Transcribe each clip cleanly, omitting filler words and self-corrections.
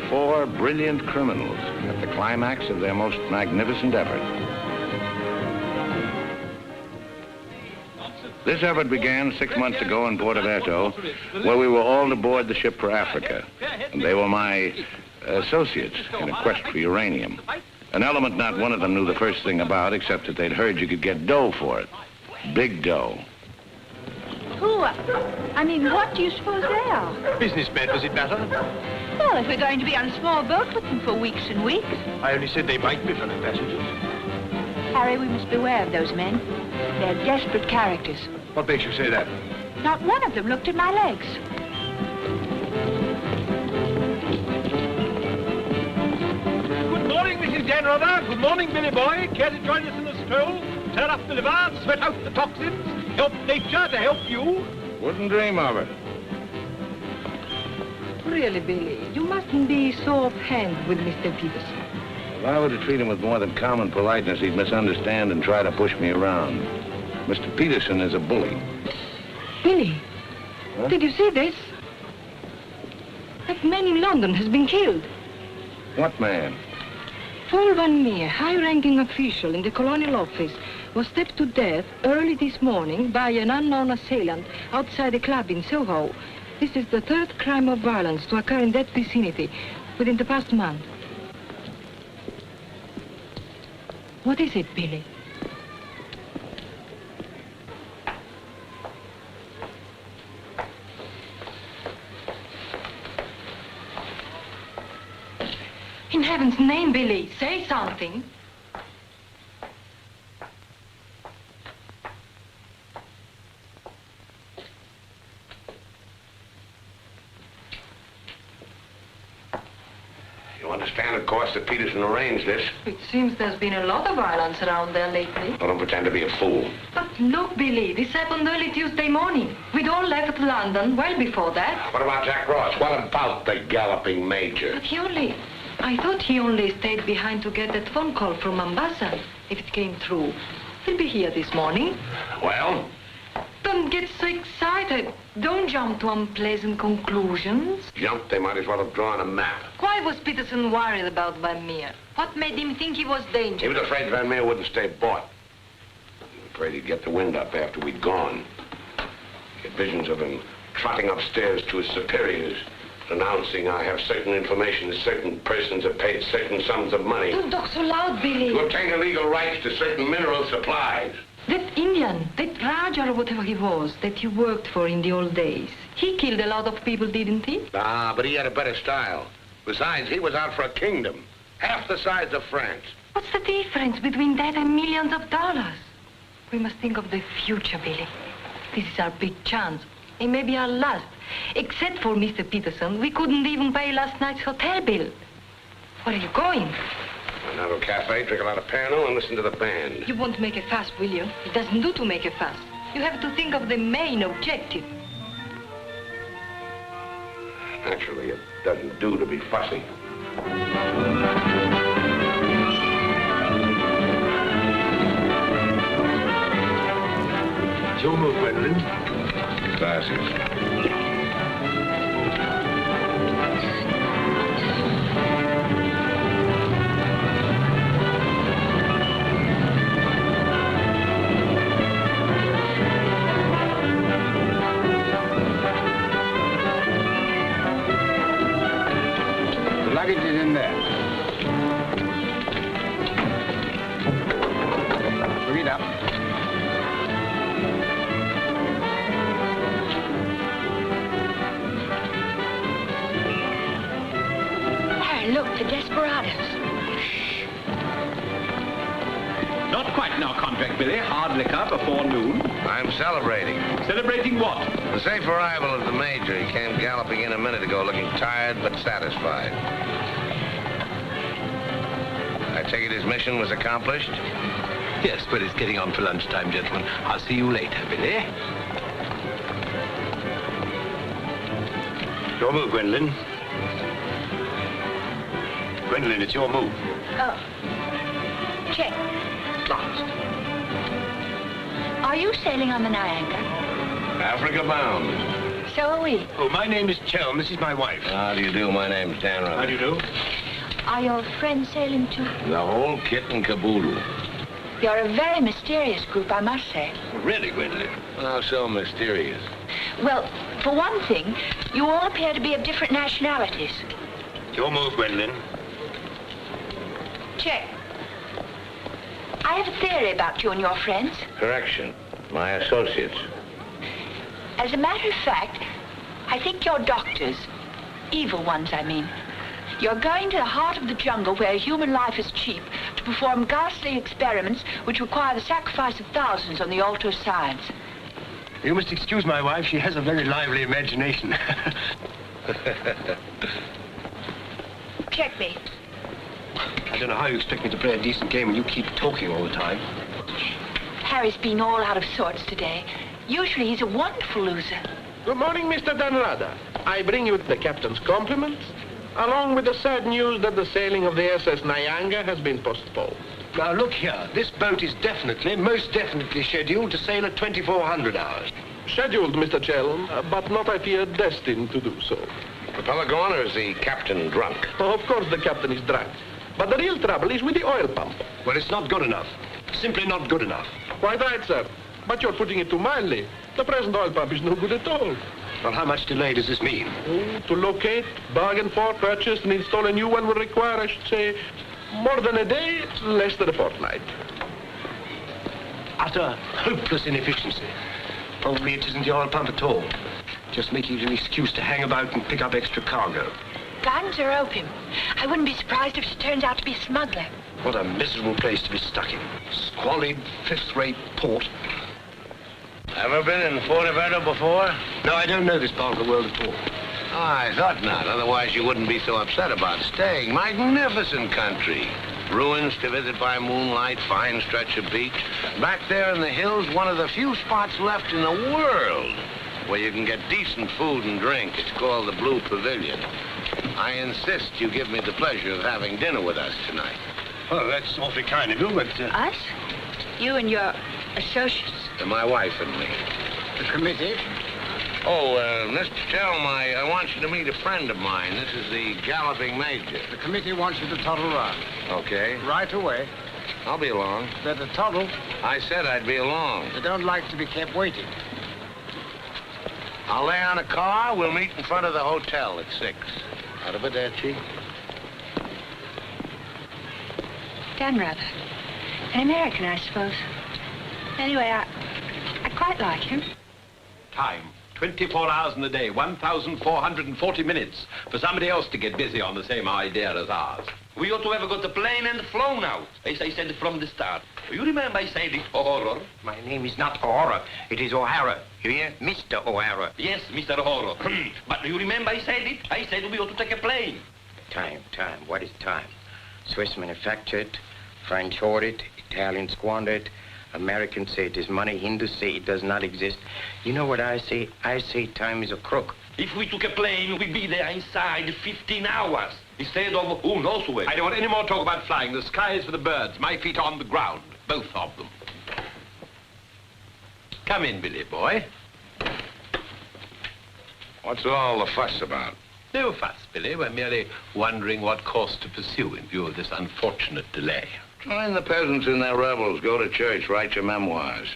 four brilliant criminals at the climax of their most magnificent effort. This effort began 6 months ago in Porto, where we were all to board the ship for Africa. And they were my associates in a quest for uranium. An element not one of them knew the first thing about, except that they'd heard you could get dough for it. Big dough. Who? I mean, what do you suppose they are? Businessmen, does it matter? Well, if we're going to be on a small boat with them for weeks and weeks. I only said they might be fellow passengers. Harry, we must beware of those men. They're desperate characters. What makes you say that? Not one of them looked at my legs. Good morning, Mrs. Janrother. Good morning, Billy boy. Care to join us in a stroll? Turn up the liver, sweat out the toxins, help nature to help you. Wouldn't dream of it. Really, Billy, you mustn't be so offhand with Mr. Peterson. If I were to treat him with more than common politeness, he'd misunderstand and try to push me around. Mr. Peterson is a bully. Billy, Huh? did you see this? That man in London has been killed. What man? Paul Van Meer, high-ranking official in the Colonial Office, was stabbed to death early this morning by an unknown assailant outside a club in Soho. This is the third crime of violence to occur in that vicinity within the past month. What is it, Billy? In heaven's name, Billy, say something. You understand, of course, that Peterson arranged this. It seems there's been a lot of violence around there lately. I don't pretend to be a fool. But look, Billy, this happened early Tuesday morning. We'd all left London well before that. What about Jack Ross? What about the galloping major? But I thought he only stayed behind to get that phone call from Mombasa, if it came through. He'll be here this morning. Well? Don't get so excited. Don't jump to unpleasant conclusions. Jump, they might as well have drawn a map. Why was Peterson worried about Van Meer? What made him think he was dangerous? He was afraid Van Meer wouldn't stay bought. Afraid he'd get the wind up after we'd gone. Get visions of him trotting upstairs to his superiors, announcing I have certain information that certain persons have paid certain sums of money Don't talk so loud, Billy. to obtain illegal rights to certain mineral supplies. That Indian, that Raja or whatever he was, that you worked for in the old days, he killed a lot of people, didn't he? Ah, but he had a better style. Besides, he was out for a kingdom, half the size of France. What's the difference between that and millions of dollars? We must think of the future, Billy. This is our big chance. It may be our last. Except for Mr. Peterson, we couldn't even pay last night's hotel bill. Where are you going? Now to a cafe, drink a lot of Pernod, and listen to the band. You won't make a fuss, will you? It doesn't do to make a fuss. You have to think of the main objective. Naturally, it doesn't do to be fussy. It's your move, Gwendolyn. Gracias. Luggage is in there. Bring it up. Harry, look, the desperados. Not quite in our contract, Billy. Hard liquor before noon. I'm celebrating. Celebrating what? The safe arrival of the major. He came galloping in a minute ago looking tired but satisfied. I take it his mission was accomplished? Yes, but it's getting on for lunchtime, gentlemen. I'll see you later, Billy. Your move, Gwendolyn. Gwendolyn, it's your move. Oh. Check. Closed. Are you sailing on the Niagara? Africa bound. So are we. Oh, my name is Chelm. This is my wife. How do you do? My name's Dan Rutherford. How do you do? Are your friends sailing too? The whole kit and caboodle. You're a very mysterious group, I must say. Really, Gwendolyn? How so mysterious? Well, for one thing, you all appear to be of different nationalities. Your move, Gwendolyn. Check. I have a theory about you and your friends. Correction. My associates. As a matter of fact, I think you're doctors. Evil ones, I mean. You're going to the heart of the jungle where human life is cheap to perform ghastly experiments which require the sacrifice of thousands on the altar of science. You must excuse my wife. She has a very lively imagination. Checkmate. I don't know how you expect me to play a decent game when you keep talking all the time. Harry's been all out of sorts today. Usually he's a wonderful loser. Good morning, Mr. Danrada. I bring you the captain's compliments, along with the sad news that the sailing of the SS Nyanga has been postponed. Now, look here. This boat is definitely, most definitely scheduled to sail at 2400 hours. Scheduled, Mr. Chelm, but not, I fear, destined to do so. Propeller gone, or is the captain drunk? Oh, of course the captain is drunk. But the real trouble is with the oil pump. Well, it's not good enough. Simply not good enough. Quite right, sir. But you're putting it too mildly. The present oil pump is no good at all. Well, how much delay does this mean? Oh, to locate, bargain for, purchase, and install a new one will require, I should say, more than a day, less than a fortnight. Utter hopeless inefficiency. Probably it isn't the oil pump at all. Just making it an excuse to hang about and pick up extra cargo. Guns or opium? I wouldn't be surprised if she turns out to be a smuggler. What a miserable place to be stuck in. Squalid, fifth-rate port. Ever been in Fuerteventura before? No, I don't know this part of the world at all. Oh, I thought not. Otherwise, you wouldn't be so upset about staying. Magnificent country. Ruins to visit by moonlight, fine stretch of beach. Back there in the hills, one of the few spots left in the world where you can get decent food and drink. It's called the Blue Pavilion. I insist you give me the pleasure of having dinner with us tonight. Oh, that's awfully kind of you, but... Us? You and your associates? And my wife and me. The committee? Oh, Mr. Chelm, I want you to meet a friend of mine. This is the Galloping Major. The committee wants you to toddle round. Okay. Right away. I'll be along. Better toddle. I said I'd be along. They don't like to be kept waiting. I'll lay on a car. We'll meet in front of the hotel at 6. Arrivederci. Dan Rather. An American, I suppose. Anyway, I quite like him. Time. 24 hours in the day, 1,440 minutes for somebody else to get busy on the same idea as ours. We ought to have got the plane and flown out, as I said from the start. You remember I said it, O'Hara? My name is not O'Hara. It is O'Hara. You hear? Mr. O'Hara. Yes, Mr. O'Hara. But you remember I said it? I said we ought to take a plane. Time. What is time? Swiss manufacture it, French hoard it, Italians squander it, Americans say it is money, Hindus say it does not exist. You know what I say? I say time is a crook. If we took a plane, we'd be there inside 15 hours. Instead of who knows where. I don't want any more talk about flying. The sky is for the birds. My feet are on the ground. Both of them. Come in, Billy boy. What's all the fuss about? No fuss, Billy. We're merely wondering what course to pursue in view of this unfortunate delay. Join the peasants in their revels. Go to church. Write your memoirs.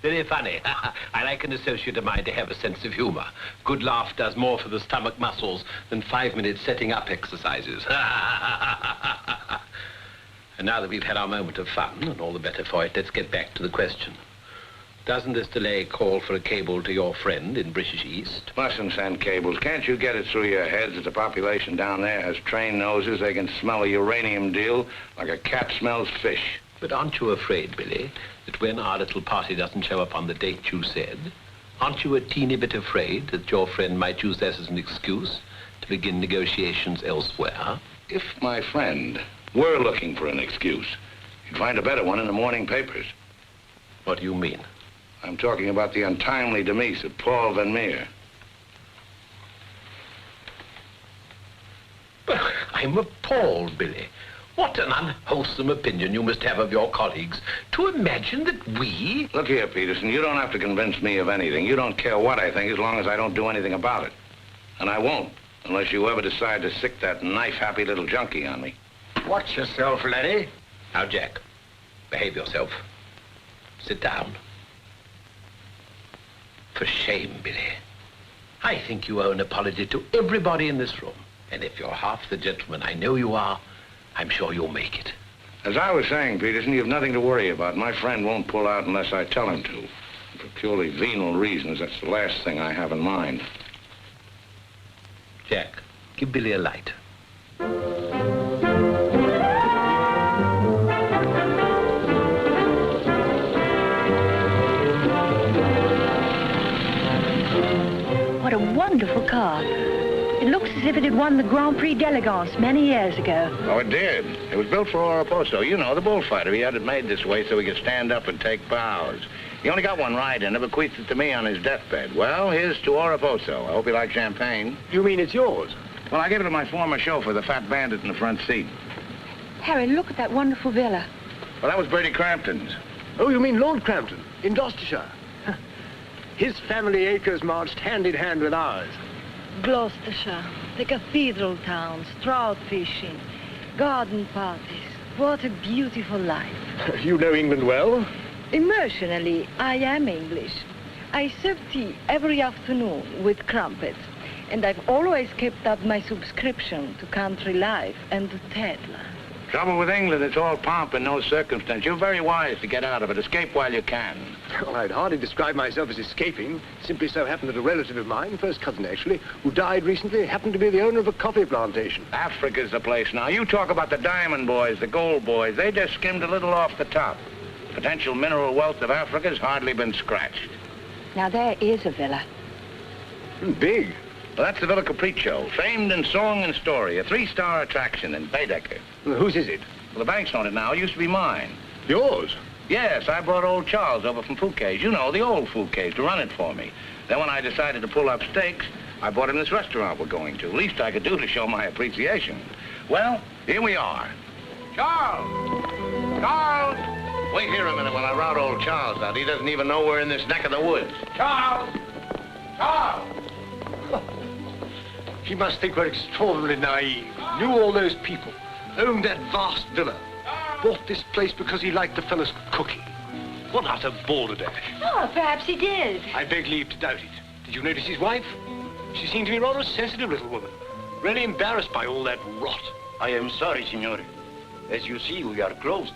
Very funny. I like an associate of mine to have a sense of humor. Good laugh does more for the stomach muscles than 5 minutes setting up exercises. And now that we've had our moment of fun, and all the better for it, let's get back to the question. Doesn't this delay call for a cable to your friend in British East? Mustn't send cables. Can't you get it through your heads that the population down there has trained noses? They can smell a uranium deal like a cat smells fish. But aren't you afraid, Billy, that when our little party doesn't show up on the date you said, aren't you a teeny bit afraid that your friend might use that as an excuse to begin negotiations elsewhere? If my friend were looking for an excuse, you'd find a better one in the morning papers. What do you mean? I'm talking about the untimely demise of Paul Van Meer. I'm appalled, Billy. What an unwholesome opinion you must have of your colleagues to imagine that we... Look here, Peterson, you don't have to convince me of anything. You don't care what I think as long as I don't do anything about it. And I won't, unless you ever decide to sick that knife-happy little junkie on me. Watch yourself, Larry. Now, Jack, behave yourself. Sit down. For shame, Billy. I think you owe an apology to everybody in this room. And if you're half the gentleman I know you are, I'm sure you'll make it. As I was saying, Peterson, you have nothing to worry about. My friend won't pull out unless I tell him to. For purely venal reasons, that's the last thing I have in mind. Jack, give Billy a light. What a wonderful car. It looks as if it had won the Grand Prix d'Elegance many years ago. Oh, it did. It was built for Lorre. You know, the bullfighter. He had it made this way so he could stand up and take bows. He only got one ride in it, bequeathed it to me on his deathbed. Well, here's to Lorre. I hope you like champagne. You mean it's yours? Well, I gave it to my former chauffeur, the fat bandit in the front seat. Harry, look at that wonderful villa. Well, that was Bertie Crampton's. Oh, you mean Lord Crampton, in Gloucestershire? His family acres marched hand in hand with ours. Gloucestershire, the cathedral towns, trout fishing, garden parties. What a beautiful life. You know England well? Emotionally, I am English. I serve tea every afternoon with crumpets, and I've always kept up my subscription to Country Life and to Tedler. Trouble with England, it's all pomp and no circumstance. You're very wise to get out of it. Escape while you can. Well, I'd hardly describe myself as escaping. Simply so happened that a relative of mine, first cousin actually, who died recently, happened to be the owner of a coffee plantation. Africa's the place now. You talk about the diamond boys, the gold boys. They just skimmed a little off the top. Potential mineral wealth of Africa's hardly been scratched. Now, there is a villa. Big. Well, that's the Villa Capriccio, famed in song and story, a 3-star attraction in Baedeker. Well, whose is it? Well, the bank's on it now. It used to be mine. Yours? Yes, I brought old Charles over from Fouquet's. You know, the old Fouquet's, to run it for me. Then when I decided to pull up stakes, I bought him this restaurant we're going to. Least I could do to show my appreciation. Well, here we are. Charles! Charles! Wait here a minute while I rout old Charles out. He doesn't even know we're in this neck of the woods. Charles! Charles! He must think we're extraordinarily naive. Knew all those people. Owned that vast villa. Bought this place because he liked the fellow's cooking. What utter balderdash. Oh, perhaps he did. I beg leave to doubt it. Did you notice his wife? She seemed to be rather a sensitive little woman. Really embarrassed by all that rot. I am sorry, signore. As you see, we are closed.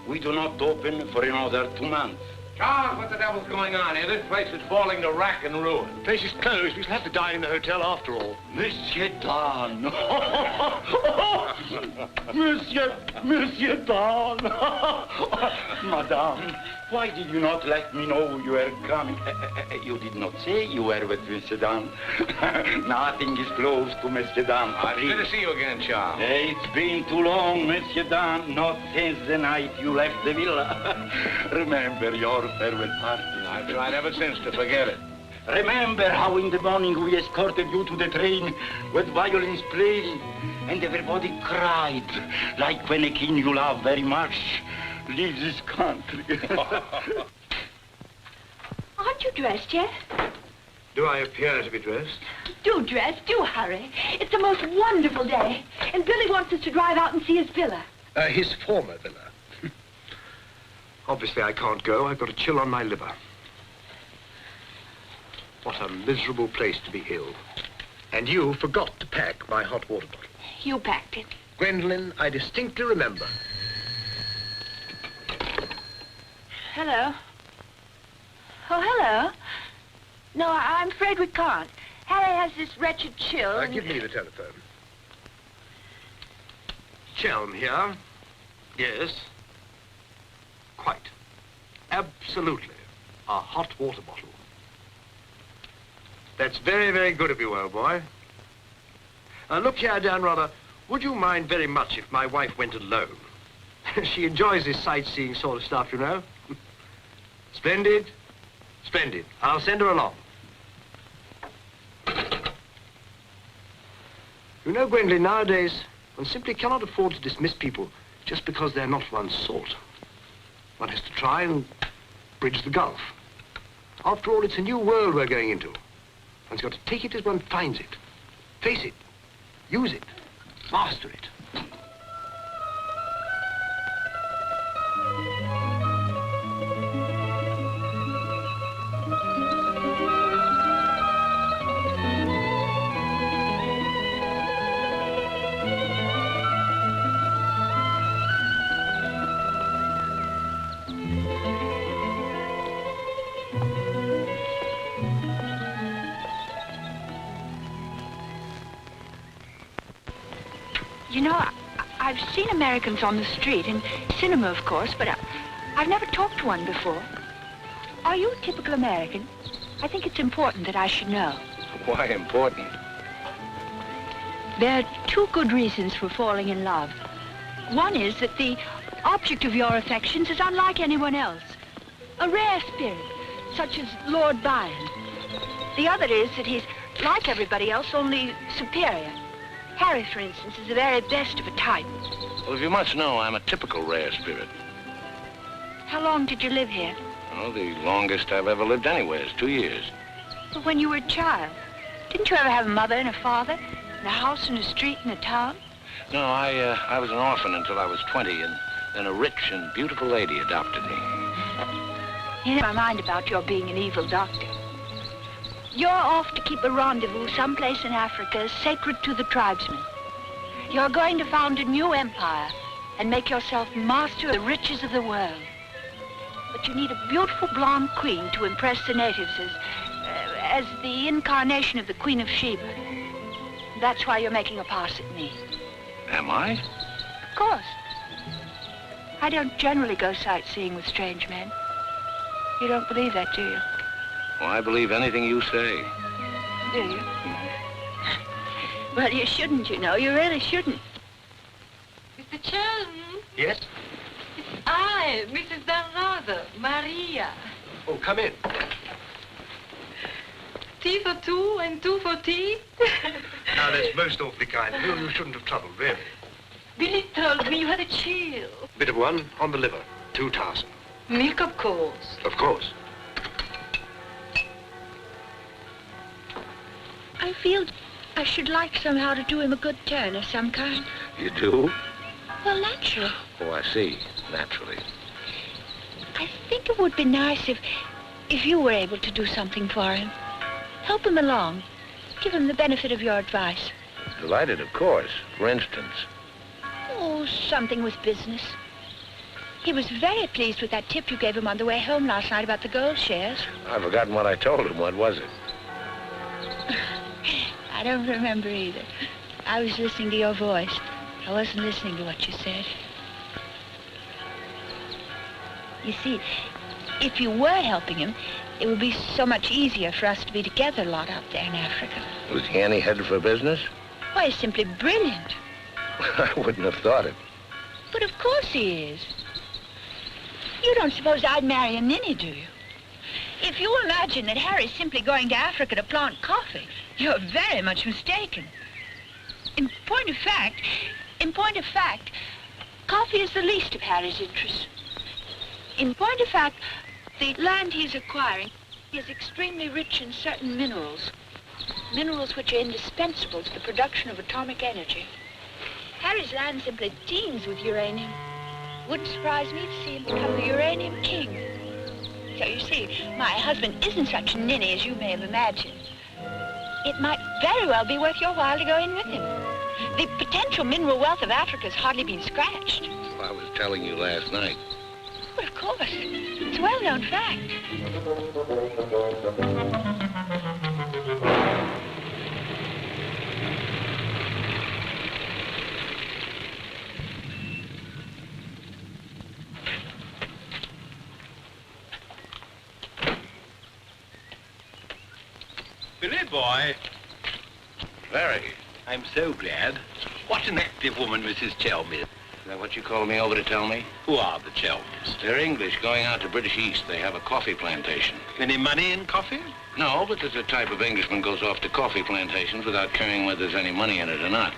We do not open for another 2 months. Charles, what the devil's going on here? This place is falling to rack and ruin. The place is closed. We shall have to dine in the hotel after all. Monsieur Dan. Monsieur Dan. Madame, why did you not let me know you were coming? You did not say you were with Monsieur Dan. Nothing is close to Monsieur Dan. Good to see you again, Charles. It's been too long, Monsieur Dan. Not since the night you left the villa. Remember your farewell party. I've tried ever since to forget it. Remember how in the morning we escorted you to the train with violins playing and everybody cried like when a king you love very much leaves this country. Aren't you dressed yet? Do I appear to be dressed? Do dress, do hurry. It's the most wonderful day. And Billy wants us to drive out and see his villa. His former villa. Obviously, I can't go. I've got a chill on my liver. What a miserable place to be ill. And you forgot to pack my hot water bottle. You packed it. Gwendolyn, I distinctly remember. Hello. Oh, hello. No, I'm afraid we can't. Harry has this wretched chill. and- Give me the telephone. Chelm here. Yes. Quite. Absolutely. A hot water bottle. That's very, very good of you, old boy. Look here, Dan Rother, would you mind very much if my wife went alone? She enjoys this sightseeing sort of stuff, you know. Splendid. Splendid. I'll send her along. You know, Gwendolyn, nowadays, One simply cannot afford to dismiss people just because they're not one's sort. One has to try and bridge the gulf. After all, it's a new world we're going into. One's got to take it as one finds it. Face it. Use it. Master it. You know, I've seen Americans on the street, in cinema, of course, but I've never talked to one before. Are you a typical American? I think it's important that I should know. Why important? There are two good reasons for falling in love. One is that the object of your affections is unlike anyone else. A rare spirit, such as Lord Byron. The other is that he's like everybody else, only superior. Harry, for instance, is the very best of a type. Well, if you must know, I'm a typical rare spirit. How long did you live here? Oh, the longest I've ever lived anywhere is 2 years. But when you were a child, didn't you ever have a mother and a father, and a house and a street and a town? No, I was an orphan until I was 20, and then a rich and beautiful lady adopted me. You know my mind about your being an evil doctor. You're off to keep a rendezvous someplace in Africa sacred to the tribesmen. You're going to found a new empire and make yourself master of the riches of the world. But you need a beautiful blonde queen to impress the natives as the incarnation of the Queen of Sheba. That's why you're making a pass at me. Am I? Of course. I don't generally go sightseeing with strange men. You don't believe that, do you? Well, I believe anything you say. Do you? Well, you shouldn't, you know. You really shouldn't. Mr. Sheldon? Yes? It's I, Mrs. Bernard, Maria. Oh, come in. Tea for two and two for tea? Now, that's most awfully kind of you. You shouldn't have troubled, really. Billy told me you had a chill. Bit of one on the liver. 2 tasks. Milk, of course. Of course. I feel I should like somehow to do him a good turn of some kind. You do? Well, naturally. Oh, I see. Naturally. I think it would be nice if you were able to do something for him. Help him along. Give him the benefit of your advice. Delighted, of course. For instance. Oh, something with business. He was very pleased with that tip you gave him on the way home last night about the gold shares. I've forgotten what I told him. What was it? I don't remember either. I was listening to your voice. I wasn't listening to what you said. You see, if you were helping him, it would be so much easier for us to be together a lot out there in Africa. Was he any headed for business? Why, he's simply brilliant. I wouldn't have thought it. But of course he is. You don't suppose I'd marry a ninny, do you? If you imagine that Harry's simply going to Africa to plant coffee, you're very much mistaken. In point of fact, coffee is the least of Harry's interests. In point of fact, the land he's acquiring is extremely rich in certain minerals. Minerals which are indispensable to the production of atomic energy. Harry's land simply teems with uranium. Wouldn't surprise me to see him become the uranium king. So you see, my husband isn't such a ninny as you may have imagined. It might very well be worth your while to go in with him. The potential mineral wealth of Africa's hardly been scratched. I was telling you last night. Well, of course. It's a well-known fact. Billy boy. Very. I'm so glad. What an active woman Mrs. Chelm is. Is that what you called me over to tell me? Who are the Chelms? They're English, going out to British East. They have a coffee plantation. Any money in coffee? No, but there's a type of Englishman goes off to coffee plantations without caring whether there's any money in it or not.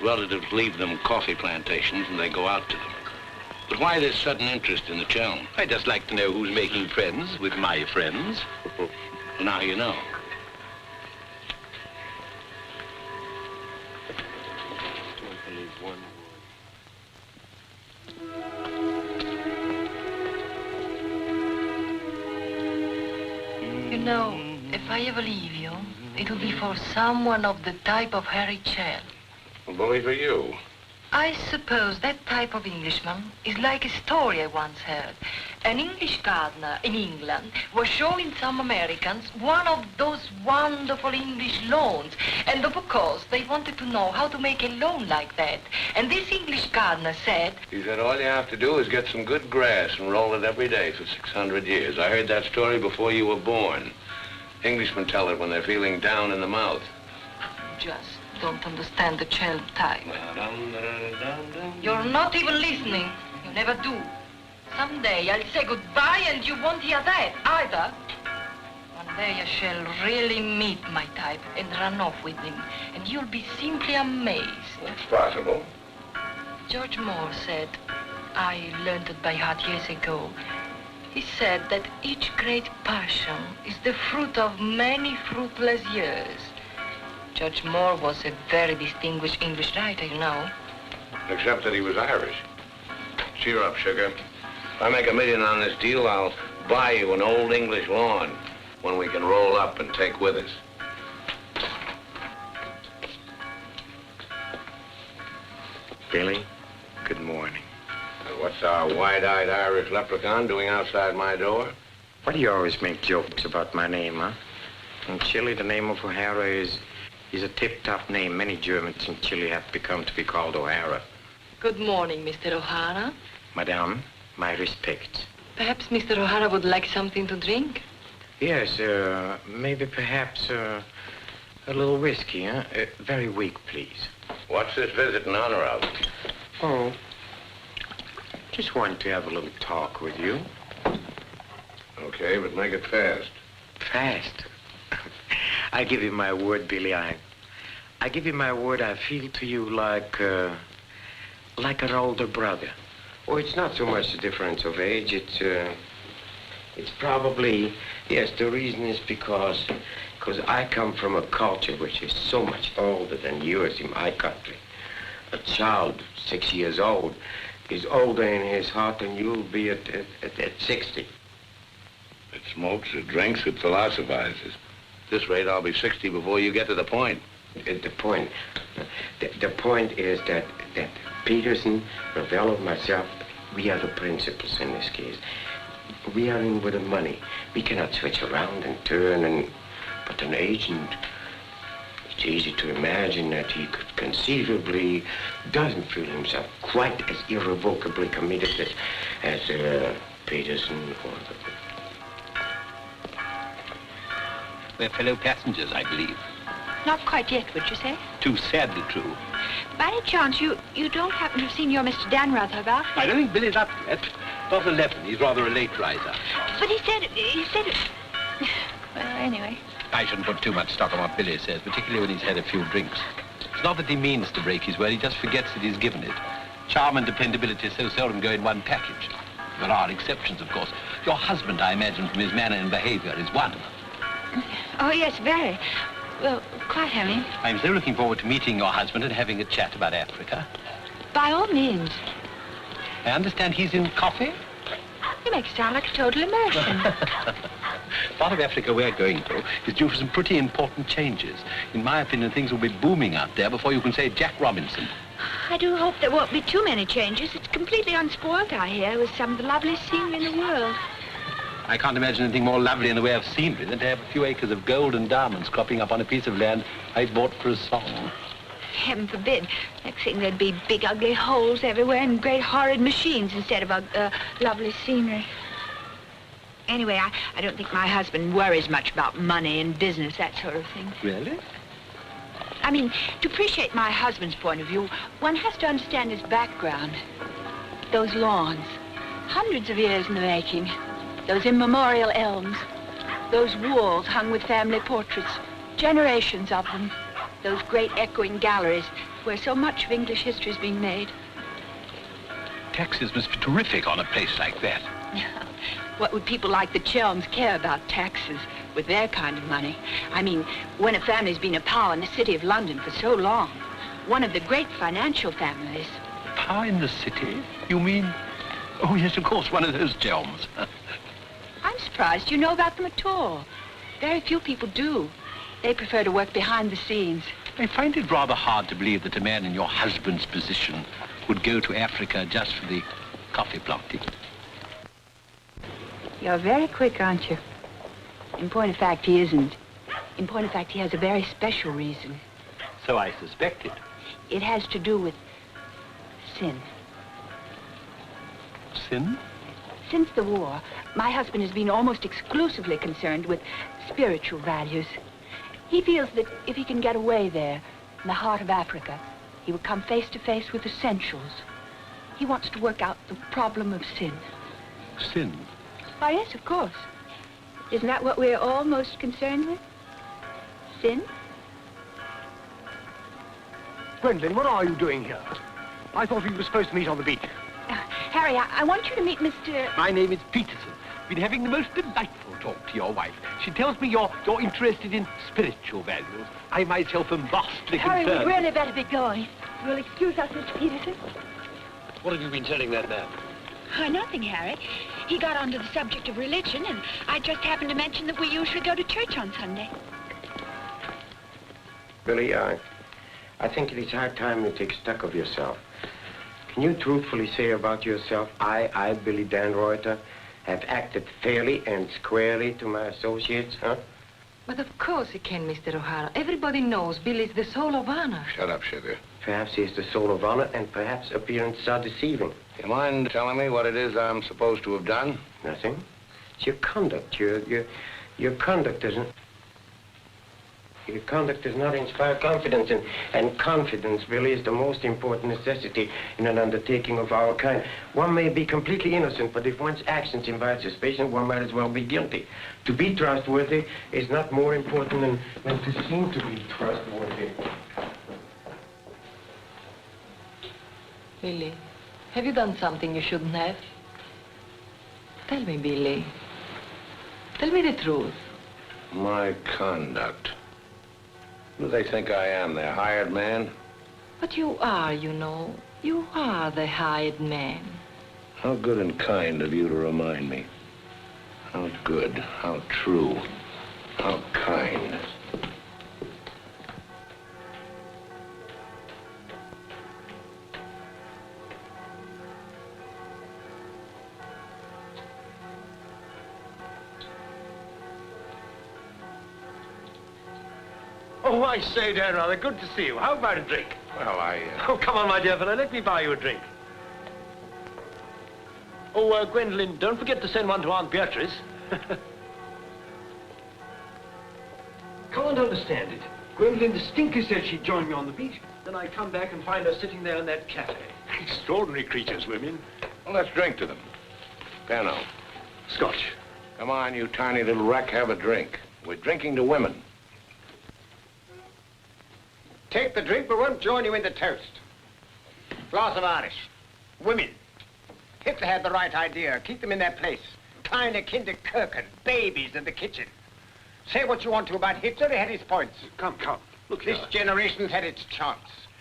Relatives leave them coffee plantations and they go out to them. But why this sudden interest in the Chelm? I'd just like to know who's making friends with my friends. Well, now you know. You know, if I ever leave you, it will be for someone of the type of Harry Chell. Well, bully for you. I suppose that type of Englishman is like a story I once heard. An English gardener in England was showing some Americans one of those wonderful English lawns. And of course, they wanted to know how to make a lawn like that. And this English gardener said... He said all you have to do is get some good grass and roll it every day for 600 years. I heard that story before you were born. Englishmen tell it when they're feeling down in the mouth. Just don't understand the child type. You're not even listening. You never do. Someday I'll say goodbye and you won't hear that either. One day I shall really meet my type and run off with him, and you'll be simply amazed. It's possible. George Moore said, I learned it by heart years ago. He said that each great passion is the fruit of many fruitless years. George Moore was a very distinguished English writer, you know. Except that he was Irish. Cheer up, sugar. If I make $1 million on this deal, I'll buy you an old English lawn, one we can roll up and take with us. Billy, good morning. What's our wide-eyed Irish leprechaun doing outside my door? Why do you always make jokes about my name, huh? In Chile, the name of O'Hara is a tip-top name. Many Germans in Chile have become to be called O'Hara. Good morning, Mr. O'Hara. Madame, my respects. Perhaps Mr. O'Hara would like something to drink? Yes, maybe perhaps a little whiskey, huh? Very weak, please. What's this visit in honor of? Oh, just wanted to have a little talk with you. Okay, but make it fast. Fast? I give you my word, Billy. I give you my word. I feel to you like an older brother. Oh, it's not so much the difference of age. It's probably, yes, the reason is because I come from a culture which is so much older than yours in my country. A child 6 years old is older in his heart than you'll be at 60. It smokes, it drinks, it philosophizes. At this rate, I'll be 60 before you get to the point. The point is that Peterson, Ravello, myself, we are the principals in this case. We are in with the money. We cannot switch around and turn, but an agent, it's easy to imagine that he could conceivably doesn't feel himself quite as irrevocably committed as Peterson or We're fellow passengers, I believe. Not quite yet, would you say? Too sadly true. By any chance, you don't happen to have seen your Mr. Danrother about? I don't think Billy's up yet. Not 11. He's rather a late riser. But he said... Well, anyway. I shouldn't put too much stock on what Billy says, particularly when he's had a few drinks. It's not that he means to break his word, he just forgets that he's given it. Charm and dependability so seldom go in one package. There are exceptions, of course. Your husband, I imagine, from his manner and behavior, is one. Oh, yes, very. Well, quite heavy. I'm so looking forward to meeting your husband and having a chat about Africa. By all means. I understand he's in coffee? You make it sound like a total American. Part of Africa we're going to is due for some pretty important changes. In my opinion, things will be booming out there before you can say Jack Robinson. I do hope there won't be too many changes. It's completely unspoiled out here with some of the loveliest scenery in the world. I can't imagine anything more lovely in the way of scenery than to have a few acres of gold and diamonds cropping up on a piece of land I bought for a song. Heaven forbid. Next thing there'd be big, ugly holes everywhere and great, horrid machines instead of lovely scenery. Anyway, I don't think my husband worries much about money and business, that sort of thing. Really? I mean, to appreciate my husband's point of view, one has to understand his background. Those lawns, hundreds of years in the making. Those immemorial elms. Those walls hung with family portraits. Generations of them. Those great echoing galleries. where so much of English history is being made. Taxes must be terrific on a place like that. What would people like the Chelms care about taxes with their kind of money? I mean, when a family's been a power in the city of London for so long, one of the great financial families. Power in the city? You mean? Oh, yes, of course, one of those Chelms. I'm surprised you know about them at all. Very few people do. They prefer to work behind the scenes. I find it rather hard to believe that a man in your husband's position would go to Africa just for the coffee planting. You're very quick, aren't you? In point of fact, he isn't. In point of fact, he has a very special reason. So I suspected. It has to do with sin. Sin? Since the war, my husband has been almost exclusively concerned with spiritual values. He feels that if he can get away there, in the heart of Africa, he will come face to face with essentials. He wants to work out the problem of sin. Sin? Why, yes, of course. Isn't that what we're all most concerned with? Sin? Gwendolyn, what are you doing here? I thought we were supposed to meet on the beach. Harry, I want you to meet Mr... My name is Peterson. Been having the most delightful talk to your wife. She tells me you're interested in spiritual values. I myself am vastly Harry, concerned. we'd really better be going. You'll excuse us, Mr. Peterson? What have you been telling that man? Nothing, Harry. He got onto the subject of religion, and I just happened to mention that we usually go to church on Sunday. Billy, I think it is high time you take stock of yourself. Can you truthfully say about yourself, I, Billy Dan Reuter, have acted fairly and squarely to my associates, huh? But of course he can, Mr. O'Hara. Everybody knows Billy's the soul of honor. Shut up, sugar. Perhaps he's the soul of honor, and perhaps appearances are deceiving. You mind telling me what it is I'm supposed to have done? Nothing. It's your conduct. Your conduct doesn't... Your conduct does not inspire confidence, and confidence, Billy, is the most important necessity in an undertaking of our kind. One may be completely innocent, but if one's actions invite suspicion, one might as well be guilty. To be trustworthy is not more important than to seem to be trustworthy. Billy, have you done something you shouldn't have? Tell me, Billy. Tell me the truth. My conduct. Who do they think I am, their hired man? But you are, you know. You are the hired man. How good and kind of you to remind me. How good, how true, how kind. Oh, I say, Dan, rather good to see you. How about a drink? Well, Oh, come on, my dear fellow, let me buy you a drink. Oh, Gwendolyn, don't forget to send one to Aunt Beatrice. Can't understand it. Gwendolyn distinctly said she'd join me on the beach. Then I come back and find her sitting there in that cafe. Extraordinary creatures, women. Well, let's drink to them. Pano. Scotch. Come on, you tiny little wreck, have a drink. We're drinking to women. Take the drink, but won't join you in the toast. Glass of Irish. Women. Hitler had the right idea. Keep them in their place. Kleine Kinderkirchen, babies in the kitchen. Say what you want to about Hitler, he had his points. Come. Look This here. generation's had its chance.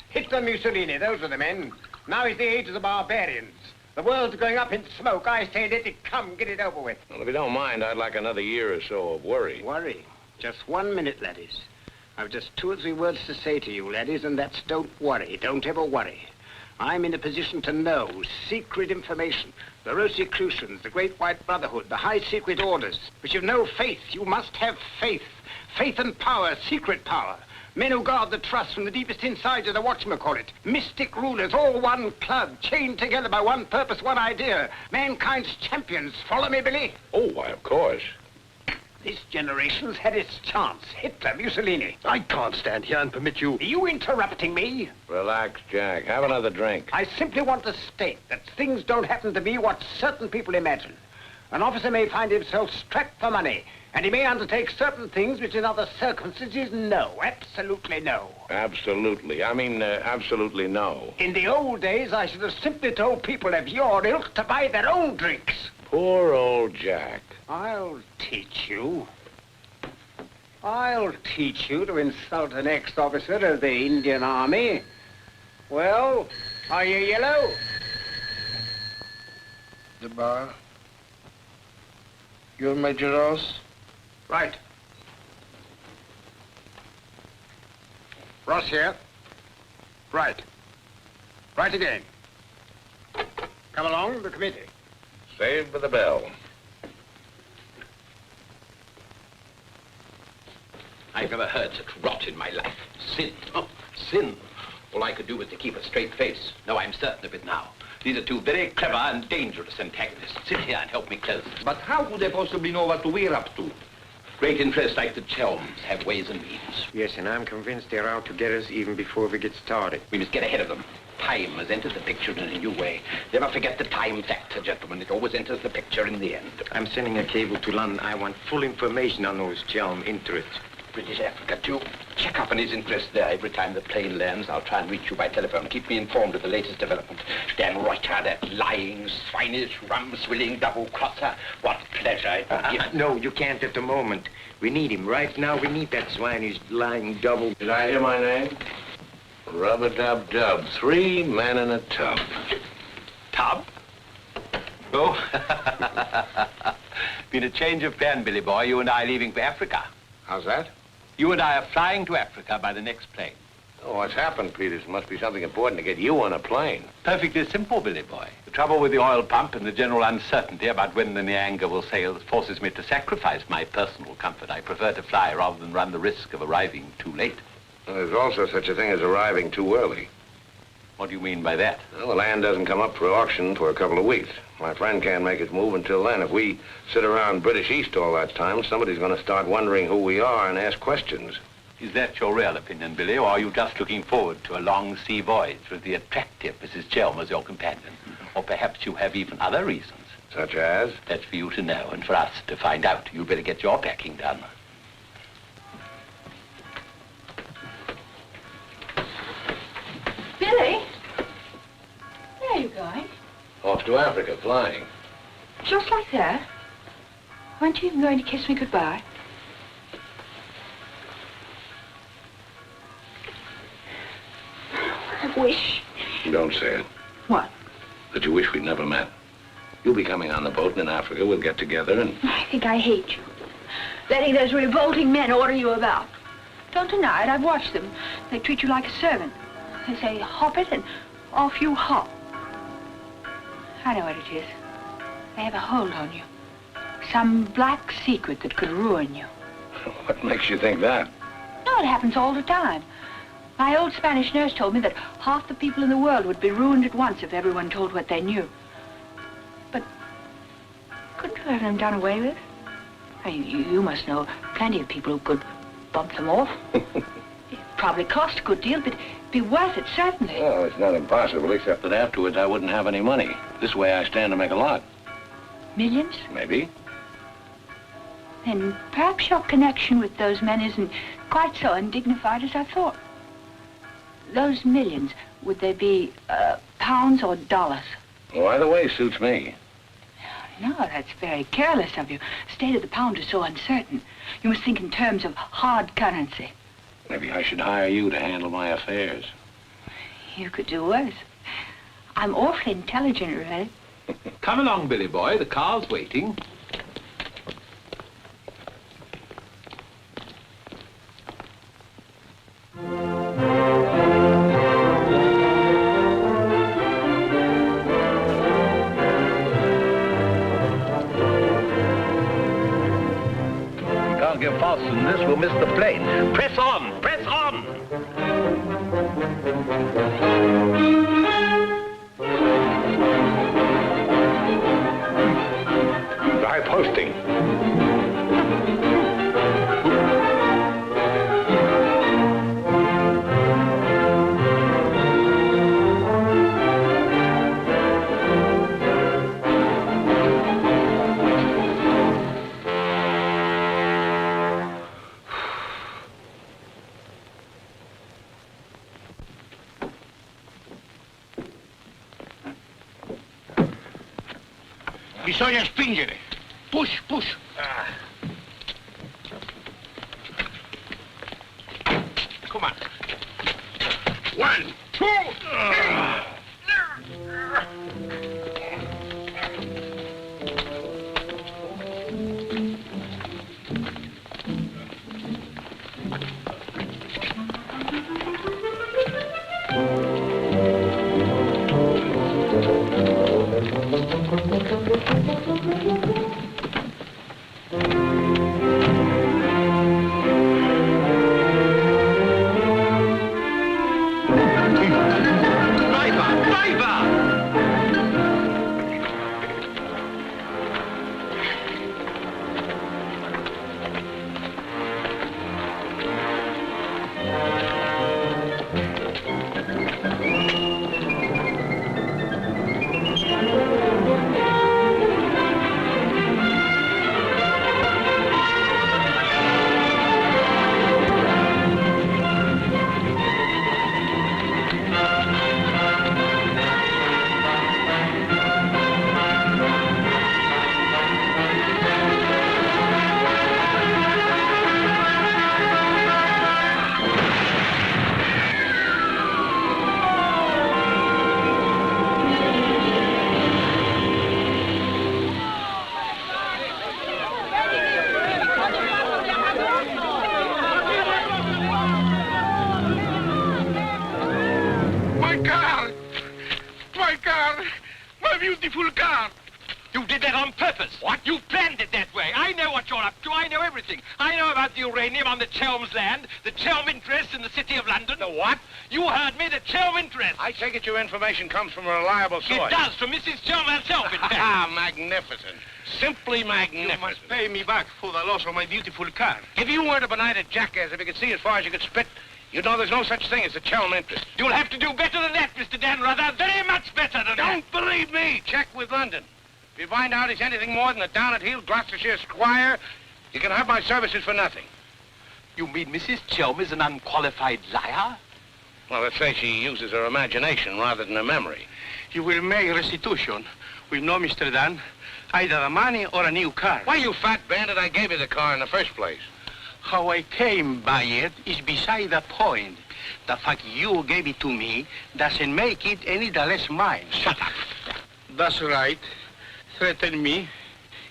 Hitler, Mussolini, those were the men. Now is the age of the barbarians. The world's going up in smoke. I say let it come, get it over with. Well, if you don't mind, I'd like another year or so of worry. Worry? Just 1 minute, laddies. I've just 2 or 3 words to say to you, laddies, and that's don't worry. Don't ever worry. I'm in a position to know secret information. The Rosicrucians, the Great White Brotherhood, the high secret orders. But you've no faith. You must have faith. Faith and power, secret power. Men who guard the trust from the deepest insides of the whatchamacallit. Mystic rulers, all one club, chained together by one purpose, one idea. Mankind's champions. Follow me, Billy? Oh, why, of course. This generation's had its chance. Hitler, Mussolini. I can't stand here and permit you... Are you interrupting me? Relax, Jack. Have another drink. I simply want to state that things don't happen to be what certain people imagine. An officer may find himself strapped for money, and he may undertake certain things which in other circumstances, no, absolutely no. Absolutely. I mean, absolutely no. In the old days, I should have simply told people of your ilk to buy their own drinks. Poor old Jack. I'll teach you. I'll teach you to insult an ex-officer of the Indian Army. Well, are you yellow? The bar. You're Major Ross? Right. Ross here. Right. Right again. Come along, the committee. Saved by the bell. I've never heard such rot in my life. Sin. Oh, sin. All I could do was to keep a straight face. No, I'm certain of it now. These are two very clever and dangerous antagonists. Sit here and help me close. But how could they possibly know what we're up to? Great interests like the Chelms have ways and means. Yes, and I'm convinced they're out to get us even before we get started. We must get ahead of them. Time has entered the picture in a new way. Never forget the time factor, gentlemen. It always enters the picture in the end. I'm sending a cable to London. I want full information on those Chelm interests. British Africa, too. Check up on his interest there. Every time the plane lands, I'll try and reach you by telephone. Keep me informed of the latest development. Dan Reuter, that lying, swinish, rum-swilling double-crosser. What pleasure it will give. No, you can't at the moment. We need him. Right now, we need that swinish, lying double. Did I hear my name? Rub-a-dub-dub. 3 men in a tub. Tub? Oh. Been a change of plan, Billy boy. You and I leaving for Africa. How's that? You and I are flying to Africa by the next plane. Oh, what's happened, Peters? Must be something important to get you on a plane. Perfectly simple, Billy boy. The trouble with the oil pump and the general uncertainty about when the Nyanga will sail forces me to sacrifice my personal comfort. I prefer to fly rather than run the risk of arriving too late. Well, there's also such a thing as arriving too early. What do you mean by that? Well, the land doesn't come up for auction for a couple of weeks. My friend can't make his move until then. If we sit around British East all that time, somebody's going to start wondering who we are and ask questions. Is that your real opinion, Billy, or are you just looking forward to a long sea voyage with the attractive Mrs. Chelm as your companion? Or perhaps you have even other reasons. Such as? That's for you to know and for us to find out. You'd better get your packing done. Billy? Where are you going? Off to Africa, flying. Just like that? Aren't you even going to kiss me goodbye? I wish. Don't say it. What? That you wish we'd never met. You'll be coming on the boat, and in Africa we'll get together and... I think I hate you. Letting those revolting men order you about. Don't deny it, I've watched them. They treat you like a servant. They say, hop it, and off you hop. I know what it is. They have a hold on you. Some black secret that could ruin you. What makes you think that? No, it happens all the time. My old Spanish nurse told me that half the people in the world would be ruined at once if everyone told what they knew. But couldn't you have them done away with? I mean, you must know plenty of people who could bump them off. It probably cost a good deal, but it'd be worth it, certainly. Well, it's not impossible, except that afterwards I wouldn't have any money. This way I stand to make a lot. Millions? Maybe. Then perhaps your connection with those men isn't quite so undignified as I thought. Those millions, would they be pounds or dollars? Well, either way suits me. No, that's very careless of you. The state of the pound is so uncertain. You must think in terms of hard currency. Maybe I should hire you to handle my affairs. You could do worse. I'm awfully intelligent, really. Come along, Billy boy. The car's waiting. Can't get faster than this, we'll miss the plane. Press on! Press on! High posting. Bisogna spingere. Push, push. Come on. 1, 2, 3. beautiful car. You did that on purpose. What? You planned it that way. I know what you're up to. I know everything. I know about the uranium on the Chelm's land, the Chelm interest in the City of London. The what? You heard me, the Chelm interest. I take it your information comes from a reliable source. It does, from Mrs. Chelm herself, in fact. Ah, magnificent. Simply magnificent. You must pay me back for the loss of my beautiful car. If you weren't a benighted jackass, if you could see as far as you could spit, you'd know there's no such thing as a Chelm interest. You'll have to do better than that, Mr. Dan Ruther. Very much better than that. Don't believe me. Check with London. If you find out he's anything more than a down-at-heel Gloucestershire squire, you can have my services for nothing. You mean Mrs. Chelm is an unqualified liar? Well, let's say she uses her imagination rather than her memory. You will make restitution with no Mr. Dan, either the money or a new car. Why, you fat bandit, I gave you the car in the first place. How I came by it is beside the point. The fact you gave it to me doesn't make it any the less mine. Shut up. That's right. Threaten me.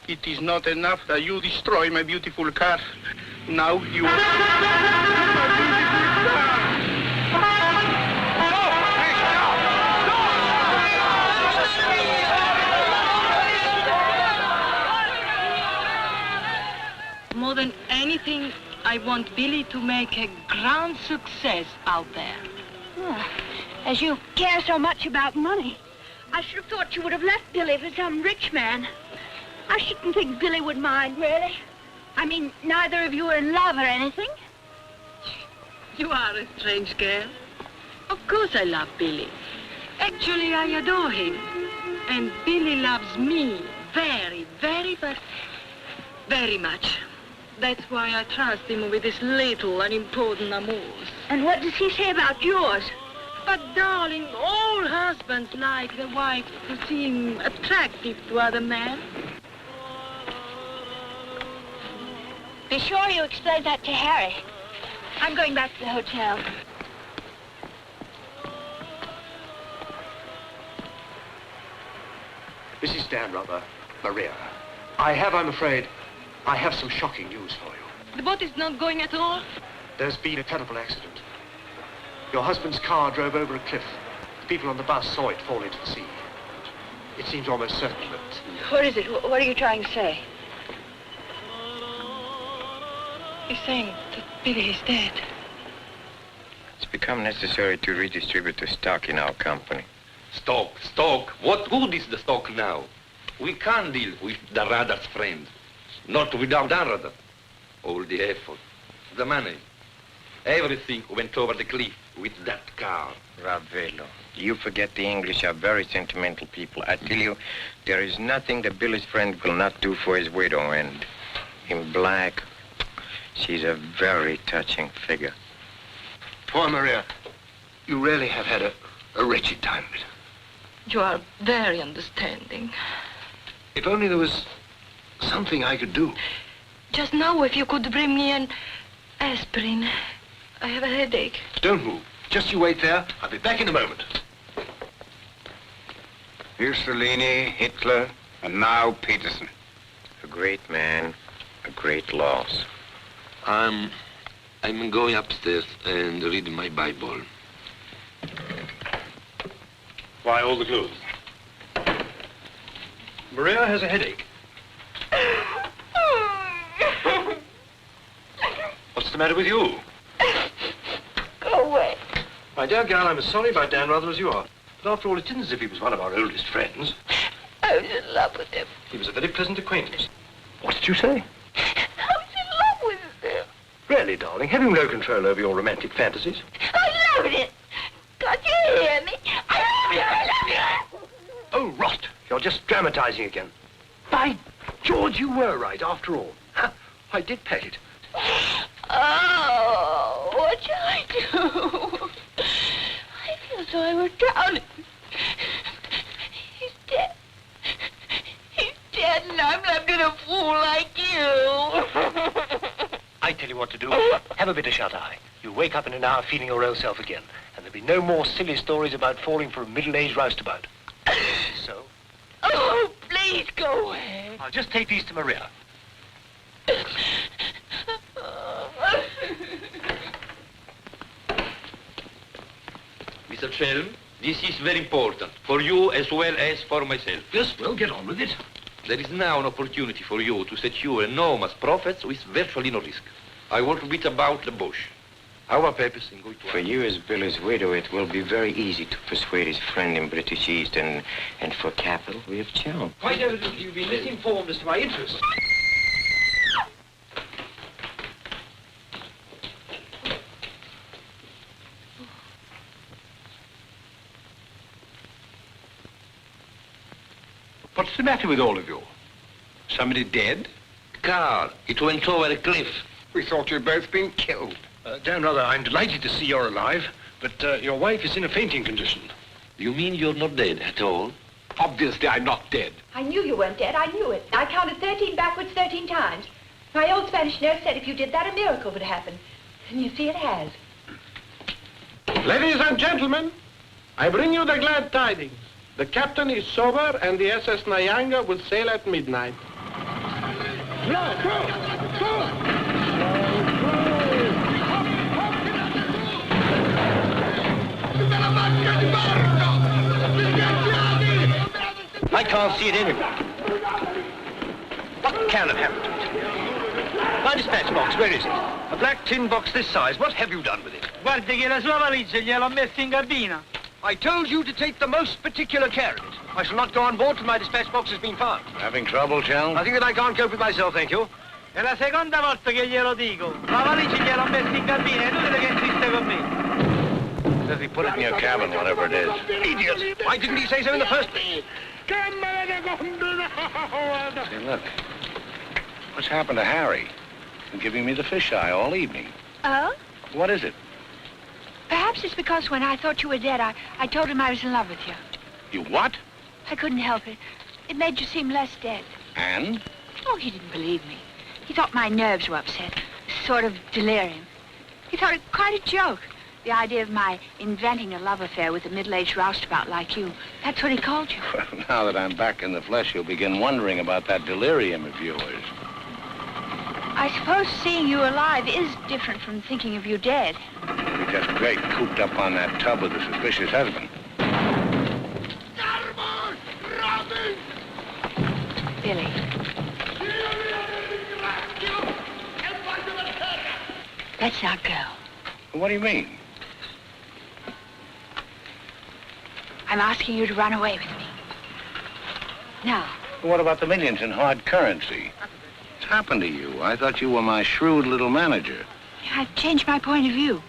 It is not enough that you destroy my beautiful car. Now you... More than anything, I want Billy to make a grand success out there. Oh, as you care so much about money, I should have thought you would have left Billy for some rich man. I shouldn't think Billy would mind, really. I mean, neither of you are in love or anything. You are a strange girl. Of course I love Billy. Actually, I adore him. And Billy loves me very, very, very much. That's why I trust him with his little unimportant amours. And what does he say about yours? But, darling, all husbands like their wives to seem attractive to other men. Be sure you explain that to Harry. I'm going back to the hotel. Mrs. Dan Ruther, Maria, I'm afraid, I have some shocking news for you. The boat is not going at all? There's been a terrible accident. Your husband's car drove over a cliff. The people on the bus saw it fall into the sea. It seems almost certain that... What is it? What are you trying to say? He's saying that Billy is dead. It's become necessary to redistribute the stock in our company. Stock? What good is the stock now? We can't deal with the Ruther's friends. Not without Dan Ruther. All the effort, the money, everything went over the cliff with that car. Ravello, you forget the English are very sentimental people. I tell you, there is nothing that Billy's friend will not do for his widow, and in black, she's a very touching figure. Poor Maria, you really have had a wretched time of it. You are very understanding. If only there was something I could do. Just now, if you could bring me an aspirin. I have a headache. Don't move. Just you wait there. I'll be back in a moment. Mussolini, Hitler, and now Peterson. A great man, a great loss. I'm going upstairs and read my Bible. Why all the clothes? Maria has a headache. What's the matter with you? Go away. My dear girl, I'm as sorry about Dan Rother as you are. But after all, it isn't as if he was one of our oldest friends. I was in love with him. He was a very pleasant acquaintance. What did you say? I was in love with him. Really, darling, have you no control over your romantic fantasies? I loved it. Can't you hear me? I love you. I love you. Oh, rot. You're just dramatizing again. By George, you were right, after all. I did pet it. Oh, what shall I do? I feel so I was drowning. He's dead. He's dead, and I'm left in a fool like you. I tell you what to do. Have a bit of shut-eye. You wake up in an hour feeling your old self again, and there'll be no more silly stories about falling for a middle-aged roustabout. So? Oh, please go away. I'll just take these to Maria. Mr. Shelm, this is very important, for you as well as for myself. Yes, well, get on with it. There is now an opportunity for you to secure enormous profits with virtually no risk. I want to beat about the bush. Our purpose in going to... For you as Billy's widow, it will be very easy to persuade his friend in British East, and for capital, we have charm. Quite evidently, you've been misinformed as to my interests. What's the matter with all of you? Somebody dead? Car. It went over a cliff. We thought you'd both been killed. Dan Rother, I'm delighted to see you're alive, but your wife is in a fainting condition. You mean you're not dead at all? Obviously, I'm not dead. I knew you weren't dead. I knew it. I counted 13 backwards 13 times. My old Spanish nurse said if you did that, a miracle would happen. And you see it has. Ladies and gentlemen, I bring you the glad tidings. The captain is sober and the SS Nyanga will sail at midnight. I can't see it anywhere. What can have happened to it? My dispatch box, where is it? A black tin box this size. What have you done with it? Guardi che la sua valigia gliel'ho messa in cabina. I told you to take the most particular care of it. I shall not go on board till my dispatch box has been found. Having trouble, Shell? I think that I can't cope with myself, thank you. È la seconda volta che glielo dico. La valigia gliel'ho messa in cabina, è inutile che insiste con me. Says he put it in your cabin, whatever it is. Idiot! Why didn't he say so in the first place? Say, look. What's happened to Harry? He's been giving me the fisheye all evening. Oh? What is it? Perhaps it's because when I thought you were dead, I told him I was in love with you. You what? I couldn't help it. It made you seem less dead. And? Oh, he didn't believe me. He thought my nerves were upset. Sort of delirium. He thought it quite a joke. The idea of my inventing a love affair with a middle-aged roustabout like you. That's what he called you. Well, now that I'm back in the flesh, you'll begin wondering about that delirium of yours. I suppose seeing you alive is different from thinking of you dead. You're just great cooped up on that tub with a suspicious husband. Billy. Let's not go. What do you mean? I'm asking you to run away with me. Now. What about the millions in hard currency? What's happened to you? I thought you were my shrewd little manager. I've changed my point of view.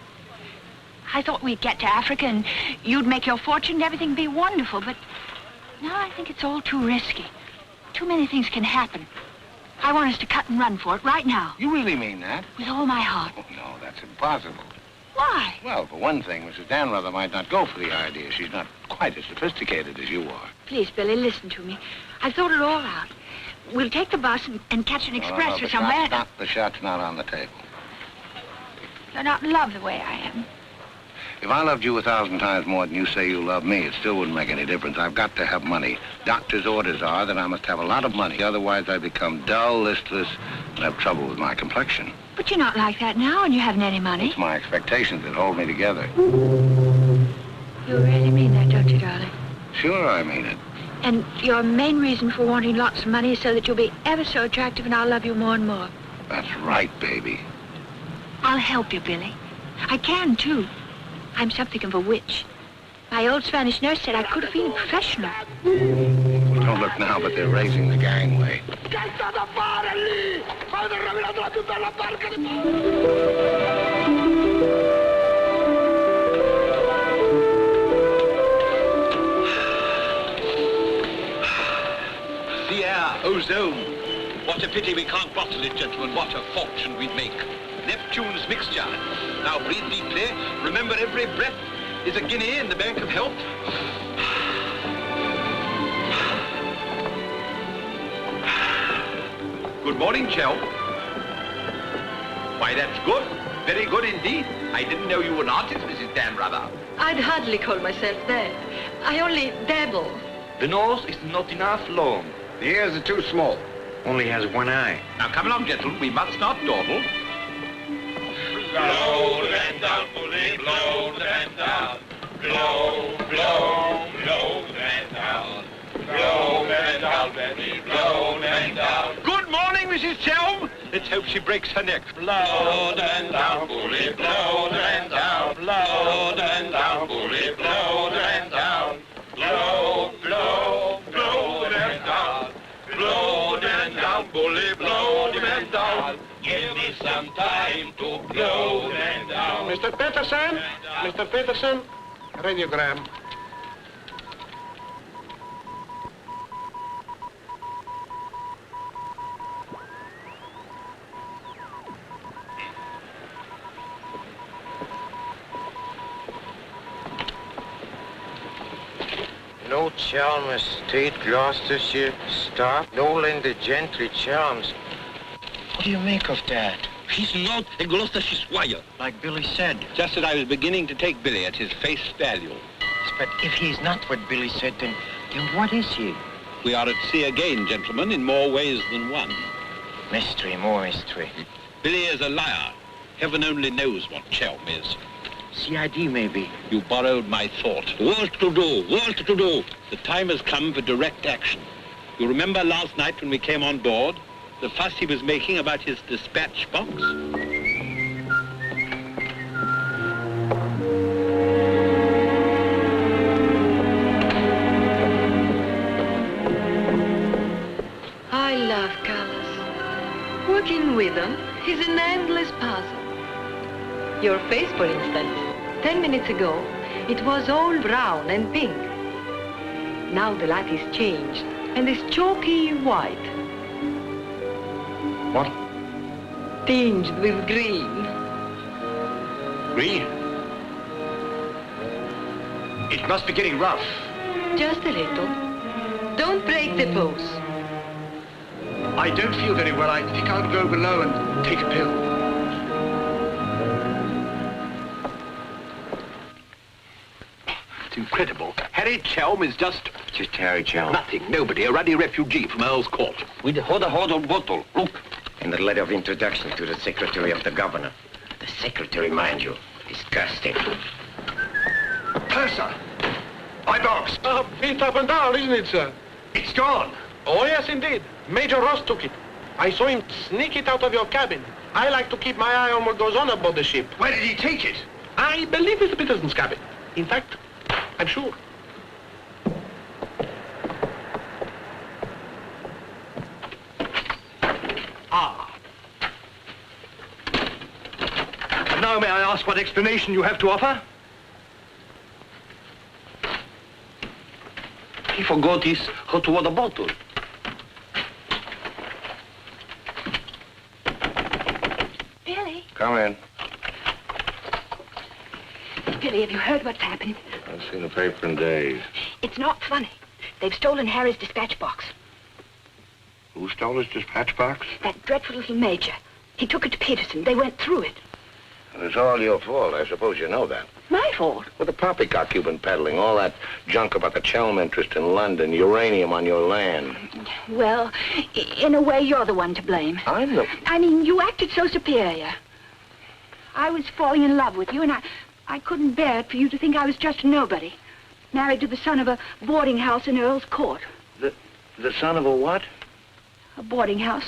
I thought we'd get to Africa and you'd make your fortune and everything be wonderful, but now I think it's all too risky. Too many things can happen. I want us to cut and run for it right now. You really mean that? With all my heart. Oh, no, that's impossible. Why? Well, for one thing, Mrs. Danrother might not go for the idea. She's not quite as sophisticated as you are. Please, Billy, listen to me. I've thought it all out. We'll take the bus and catch an express for somewhere. The shot's not on the table. You're not in love the way I am. If I loved you 1,000 times more than you say you love me, it still wouldn't make any difference. I've got to have money. Doctor's orders are that I must have a lot of money. Otherwise, I become dull, listless, and have trouble with my complexion. But you're not like that now, and you haven't any money. It's my expectations that hold me together. You really mean that, don't you, darling? Sure, I mean it. And your main reason for wanting lots of money is so that you'll be ever so attractive and I'll love you more and more. That's right, baby. I'll help you, Billy. I can, too. I'm something of a witch. My old Spanish nurse said I could have been a professional. Well, don't look now, but they're raising the gangway. The air, ozone. What a pity we can't bottle it, gentlemen. What a fortune we'd make. Neptune's mixture. Now breathe deeply. Remember, every breath is a guinea in the bank of health. Good morning, Chell. Why, that's good. Very good indeed. I didn't know you were an artist, Mrs. Dan Rubber. I'd hardly call myself that. I only dabble. The nose is not enough long. The ears are too small. Only has one eye. Now, come along, gentlemen. We must not dawdle. Blow the man down, bully, blow the man down. Blow, blow, blow the man down. Blow the man down, Betty, blow the man down. Good morning, Mrs. Chelm. Let's hope she breaks her neck. Blow the man down, bully, blow the man down. Blow the man down, bully, blow the man down. Blow, blow, blow the man down. Blow the man down, bully, blow the man down. Give me some time to blow the man down. Mr. Peterson? Mr. Peterson? Radiogram. No Chalmers State, Gloucestershire, stop. No Linda Gentry, Chalmers. What do you make of that? He's not a Gloucestershire squire. Like Billy said. Just that I was beginning to take Billy at his face value. But if he's not what Billy said, then what is he? We are at sea again, gentlemen, in more ways than one. Mystery, more mystery. Billy is a liar. Heaven only knows what Chelm is. CID, maybe. You borrowed my thought. What to do? What to do? The time has come for direct action. You remember last night when we came on board? The fuss he was making about his dispatch box? I love colors. Working with them is an endless puzzle. Your face, for instance. 10 minutes ago, it was all brown and pink. Now the light is changed and is chalky white. What? Tinged with green. Green? It must be getting rough. Just a little. Don't break the pose. I don't feel very well. I think I'll go below and take a pill. It's incredible. Harry Chelm is just Harry Chelm. nothing, nobody, a ruddy refugee from Earl's Court. With a hot bottle. Look. And the letter of introduction to the secretary of the governor. The secretary, mind you. Disgusting. Purser! Eyebox! Feet up and down, isn't it, sir? It's gone. Oh, yes, indeed. Major Ross took it. I saw him sneak it out of your cabin. I like to keep my eye on what goes on aboard the ship. Where did he take it? I believe Mr. Peterson's cabin. In fact, I'm sure. And now may I ask what explanation you have to offer? He forgot his hot water bottle. Billy? Come in. Billy, have you heard what's happened? I've seen the paper in days. It's not funny. They've stolen Harry's dispatch box. Who stole his dispatch box? That dreadful little major. He took it to Peterson. They went through it. It's all your fault. I suppose you know that. My fault? Well, the poppycock you've been peddling, all that junk about the Chelm interest in London, uranium on your land. Well, in a way, you're the one to blame. I'm the... I mean, you acted so superior. I was falling in love with you, and I couldn't bear it for you to think I was just a nobody. Married to the son of a boarding house in Earl's Court. The son of a what? A boarding house.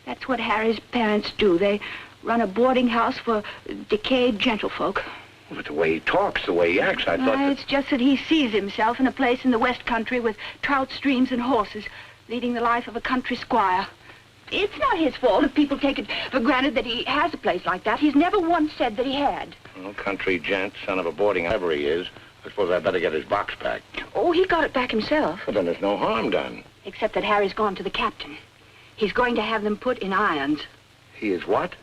That's what Harry's parents do. They run a boarding house for decayed gentlefolk. But the way he talks, the way he acts, I thought It's just that he sees himself in a place in the West Country with trout streams and horses, leading the life of a country squire. It's not his fault if people take it for granted that he has a place like that. He's never once said that he had. Well, country gent, son of a boarding, whoever he is. I suppose I'd better get his box back. Oh, he got it back himself. But then there's no harm done. Except that Harry's gone to the captain. He's going to have them put in irons. He is what?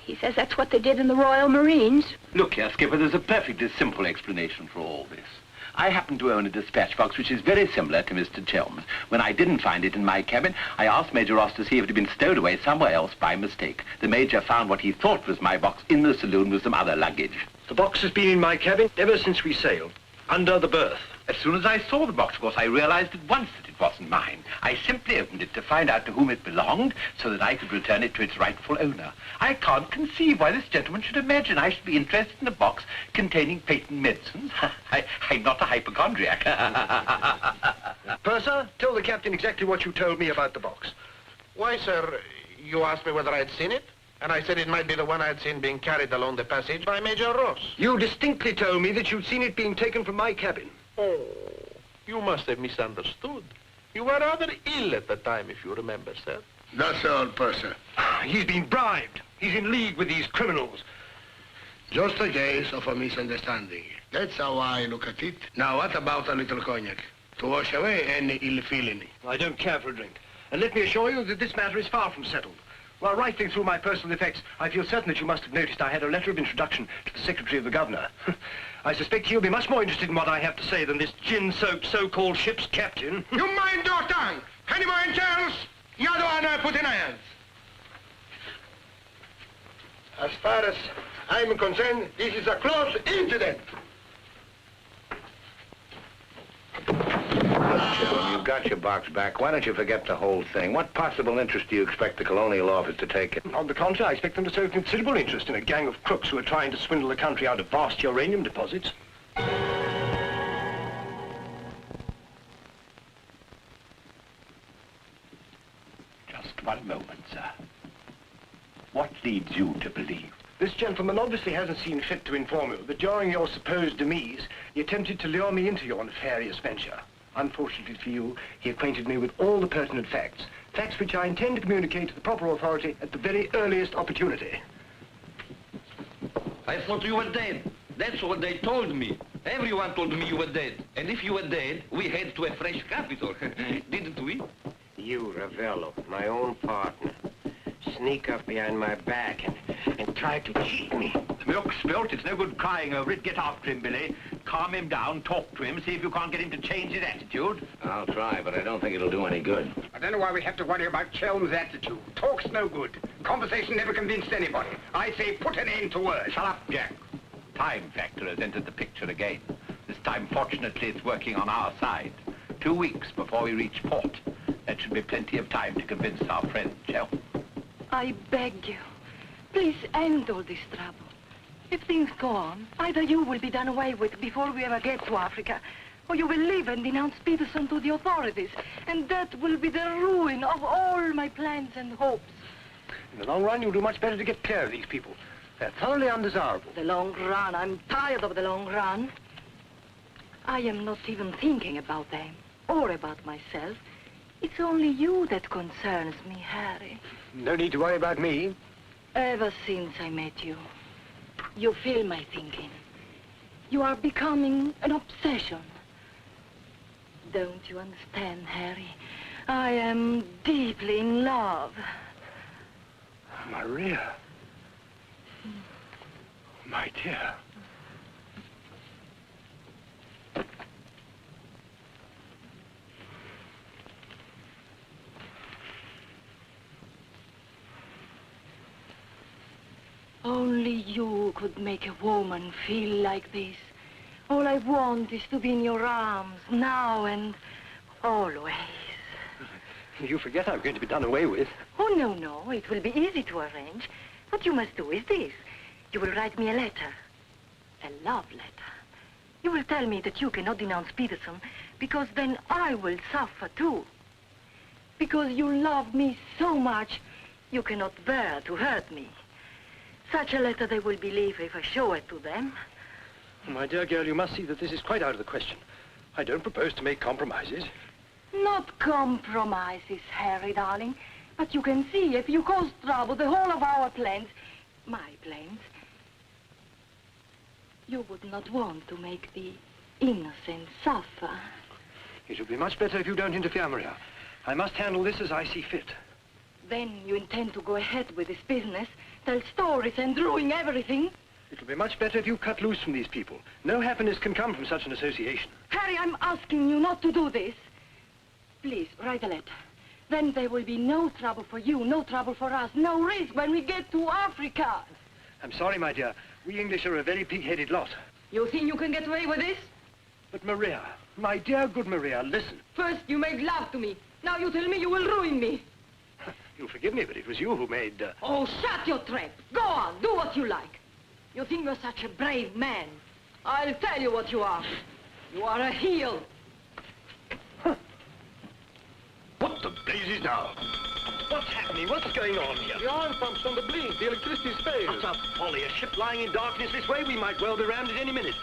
He says that's what they did in the Royal Marines. Look here, Skipper, there's a perfectly simple explanation for all this. I happen to own a dispatch box which is very similar to Mr. Chelm's. When I didn't find it in my cabin, I asked Major Ross to see if it had been stowed away somewhere else by mistake. The Major found what he thought was my box in the saloon with some other luggage. The box has been in my cabin ever since we sailed, under the berth. As soon as I saw the box, of course, I realized at once that it wasn't mine. I simply opened it to find out to whom it belonged so that I could return it to its rightful owner. I can't conceive why this gentleman should imagine I should be interested in a box containing patent medicines. I'm not a hypochondriac. Purser, tell the captain exactly what you told me about the box. Why, sir, you asked me whether I'd seen it, and I said it might be the one I'd seen being carried along the passage by Major Ross. You distinctly told me that you'd seen it being taken from my cabin. Oh, you must have misunderstood. You were rather ill at the time, if you remember, sir. That's all, Purser. He's been bribed. He's in league with these criminals. Just a case of a misunderstanding. That's how I look at it. Now, what about a little cognac? To wash away any ill feeling. I don't care for a drink. And let me assure you that this matter is far from settled. While rifling through my personal effects, I feel certain that you must have noticed I had a letter of introduction to the Secretary of the Governor. I suspect he'll be much more interested in what I have to say than this gin-soaked so-called ship's captain. You mind your tongue! Any more intelligence? The other one I put in irons. As far as I'm concerned, this is a close incident. Look, you've got your box back. Why don't you forget the whole thing? What possible interest do you expect the Colonial Office to take in? On the contrary, I expect them to show considerable interest in a gang of crooks who are trying to swindle the country out of vast uranium deposits. Just one moment, sir. What leads you to believe? This gentleman obviously hasn't seen fit to inform you that during your supposed demise, he attempted to lure me into your nefarious venture. Unfortunately for you, he acquainted me with all the pertinent facts, facts which I intend to communicate to the proper authority at the very earliest opportunity. I thought you were dead. That's what they told me. Everyone told me you were dead. And if you were dead, we head to a fresh capital. Didn't we? You, Ravello, my own partner, sneak up behind my back and try to cheat me. The milk's spilt. It's no good crying over it. Get after him, Billy. Calm him down, talk to him, see if you can't get him to change his attitude. I'll try, but I don't think it'll do any good. I don't know why we have to worry about Chelm's attitude. Talk's no good. Conversation never convinced anybody. I say put an end to words. Shut up, Jack. Time factor has entered the picture again. This time, fortunately, it's working on our side. 2 weeks before we reach port. That should be plenty of time to convince our friend, Chelm. I beg you, please end all this trouble. If things go on, either you will be done away with before we ever get to Africa, or you will leave and denounce Peterson to the authorities, and that will be the ruin of all my plans and hopes. In the long run, you'll do much better to get clear of these people. They're thoroughly undesirable. The long run. I'm tired of the long run. I am not even thinking about them, or about myself. It's only you that concerns me, Harry. No need to worry about me. Ever since I met you, you fill my thinking. You are becoming an obsession. Don't you understand, Harry? I am deeply in love. Maria. My dear. Only you could make a woman feel like this. All I want is to be in your arms, now and always. You forget I'm going to be done away with. Oh, no, no. It will be easy to arrange. What you must do is this. You will write me a letter. A love letter. You will tell me that you cannot denounce Peterson, because then I will suffer too. Because you love me so much, you cannot bear to hurt me. Such a letter they will believe if I show it to them. My dear girl, you must see that this is quite out of the question. I don't propose to make compromises. Not compromises, Harry, darling. But you can see if you cause trouble, the whole of our plans, my plans, you would not want to make the innocent suffer. It would be much better if you don't interfere, Maria. I must handle this as I see fit. Then you intend to go ahead with this business, tell stories and ruin everything? It will be much better if you cut loose from these people. No happiness can come from such an association. Harry, I'm asking you not to do this. Please, write a letter. Then there will be no trouble for you, no trouble for us, no risk when we get to Africa. I'm sorry, my dear. We English are a very pig-headed lot. You think you can get away with this? But Maria, my dear good Maria, listen. First you made love to me. Now you tell me you will ruin me. You'll forgive me, but it was you who made... Oh, shut your trap. Go on, do what you like. You think you're such a brave man. I'll tell you what you are. You are a heel. What the blazes now? What's happening? What's going on here? The oil pump's on the blink. The electricity's failed. Utter folly. A ship lying in darkness this way, we might well be rammed at any minute.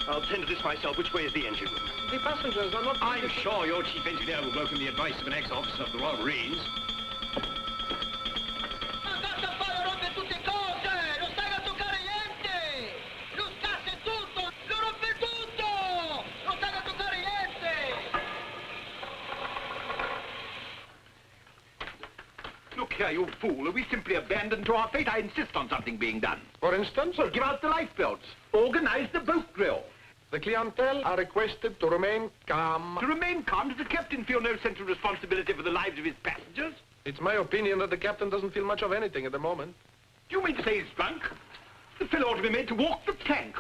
I'll tend to this myself. Which way is the engine room? The passengers are not... I'm sure your chief engineer will welcome the advice of an ex-officer of the Royal Marines. Look here, you fool. Are we simply abandoned to our fate? I insist on something being done. For instance? Well, give out the lifebelts. Organize the boat drill. The clientele are requested to remain calm. To remain calm? Does the captain feel no sense of responsibility for the lives of his passengers? It's my opinion that the captain doesn't feel much of anything at the moment. Do you mean to say he's drunk? The fellow ought to be made to walk the plank.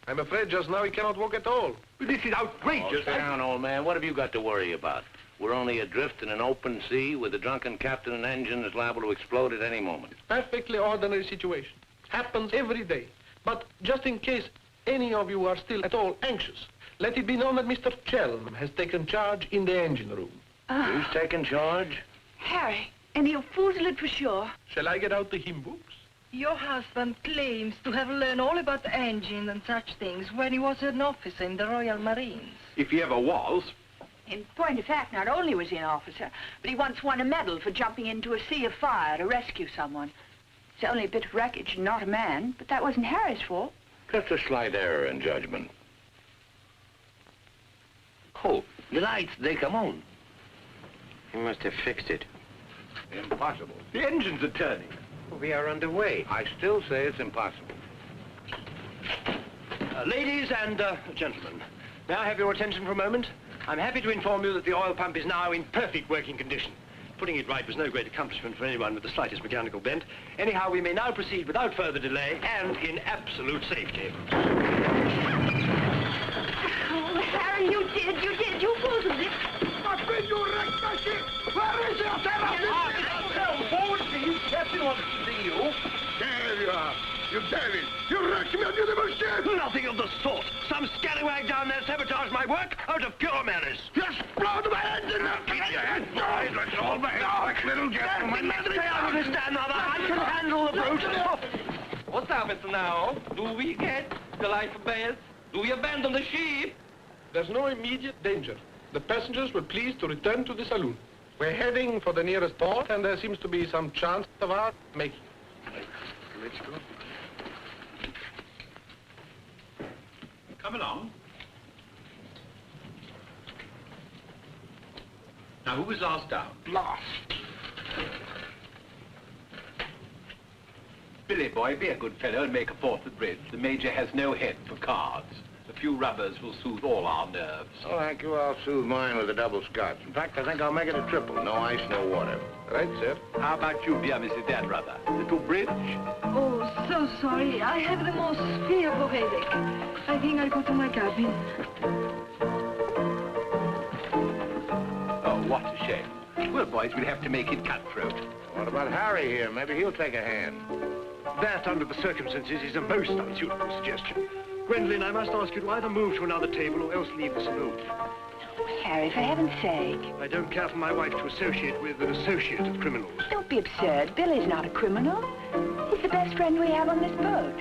I'm afraid just now he cannot walk at all. But this is outrageous. Oh, down, old man. What have you got to worry about? We're only adrift in an open sea with a drunken captain and engine that's liable to explode at any moment. Perfectly ordinary situation. Happens every day. But just in case any of you are still at all anxious, let it be known that Mr. Chelm has taken charge in the engine room. Who's taken charge? Harry, and he'll foozle it for sure. Shall I get out the hymn books? Your husband claims to have learned all about engines and such things when he was an officer in the Royal Marines. If he ever was. In point of fact, not only was he an officer, but he once won a medal for jumping into a sea of fire to rescue someone. It's only a bit of wreckage, not a man, but that wasn't Harry's fault. Just a slight error in judgment. Oh, the lights, they come on. He must have fixed it. Impossible. The engines are turning. We are underway. I still say it's impossible. Ladies and gentlemen, may I have your attention for a moment? I'm happy to inform you that the oil pump is now in perfect working condition. Putting it right was no great accomplishment for anyone with the slightest mechanical bent. Anyhow, we may now proceed without further delay and in absolute safety. Oh, Harry, you did. You fooled it. But when you wrecked my ship, where is your terror? Forward, please. Captain wants to see you. There you are. You devil! You wrecked me on beautiful ship! Nothing of the sort. Some scallywag down there sabotaged my work out of pure malice. You explode my engine! Keep your head down. Let's all behave, little gentlemen. Say I understand, Mother. I can handle the brute. What happens now? Do we get the lifebelts? Do we abandon the ship? There's no immediate danger. The passengers were pleased to return to the saloon. We're heading for the nearest port, and there seems to be some chance of our making. Let's go. Come along. Now, who was last down? Last. Billy boy, be a good fellow and make a fourth at bridge. The Major has no head for cards. A few rubbers will soothe all our nerves. Oh, thank you. I'll soothe mine with a double scotch. In fact, I think I'll make it a triple. No ice, no water. Right, sir? How about you, dear Mrs. Dead Rubber? Little bridge? Oh, so sorry. I have the most fearful headache. I think I'll go to my cabin. Oh, what a shame. Well, boys, we'll have to make it cutthroat. What about Harry here? Maybe he'll take a hand. That, under the circumstances, is a most unsuitable suggestion. Gwendolyn, I must ask you to either move to another table or else leave the saloon. Harry, for heaven's sake. I don't care for my wife to associate with an associate of criminals. Don't be absurd. Billy's not a criminal. He's the best friend we have on this boat.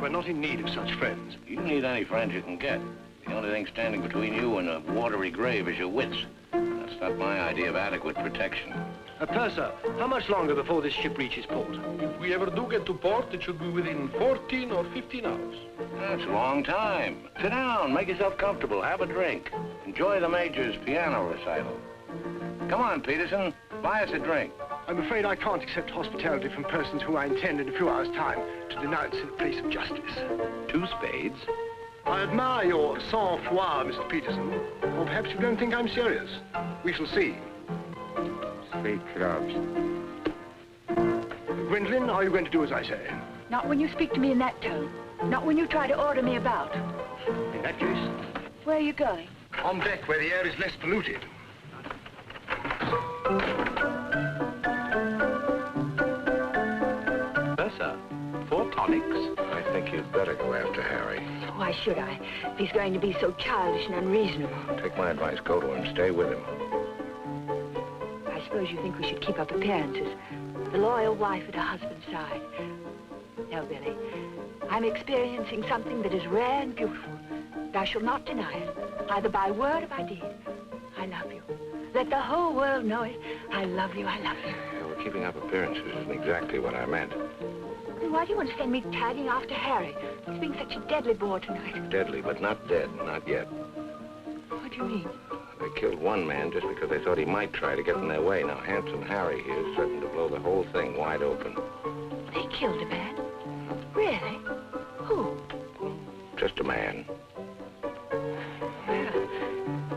We're not in need of such friends. You need any friends you can get. The only thing standing between you and a watery grave is your wits. That's not my idea of adequate protection. Purser, how much longer before this ship reaches port? If we ever do get to port, it should be within 14 or 15 hours. That's a long time. Sit down, make yourself comfortable, have a drink. Enjoy the Major's piano recital. Come on, Peterson, buy us a drink. I'm afraid I can't accept hospitality from persons who I intend in a few hours' time to denounce in a place of justice. 2 spades? I admire your sang-froid, Mr. Peterson. Or perhaps you don't think I'm serious. We shall see. 3 clubs. Gwendolyn, are you going to do as I say? Not when you speak to me in that tone. Not when you try to order me about. In that case... Where are you going? On deck, where the air is less polluted. Purser, 4 tonics? I think you'd better go after Harry. Why should I? If he's going to be so childish and unreasonable. Take my advice, go to him, stay with him. I suppose you think we should keep up appearances. The loyal wife at a husband's side. No, Billy. I'm experiencing something that is rare and beautiful. Thou shalt not deny it, either by word or by deed. I love you. Let the whole world know it. I love you, I love you. Yeah, well, keeping up appearances isn't exactly what I meant. Why do you want to send me tagging after Harry? He's being such a deadly bore tonight. Deadly, but not dead, not yet. What do you mean? They killed one man just because they thought he might try to get in their way. Now, handsome Harry here is certain to blow the whole thing wide open. They killed a man? Really? Who? Just a man. Well,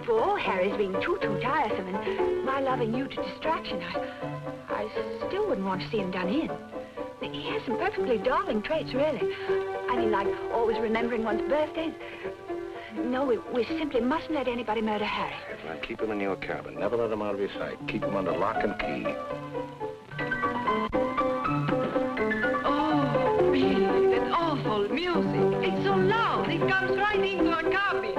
for all Harry's being too tiresome and my loving you to distraction, I still wouldn't want to see him done in. He has some perfectly darling traits, really. I mean, like always remembering one's birthdays. No, we simply mustn't let anybody murder Harry. Now, keep him in your cabin. Never let him out of your sight. Keep him under lock and key. Oh, Billy, that awful music. It's so loud. It comes right into our cabin.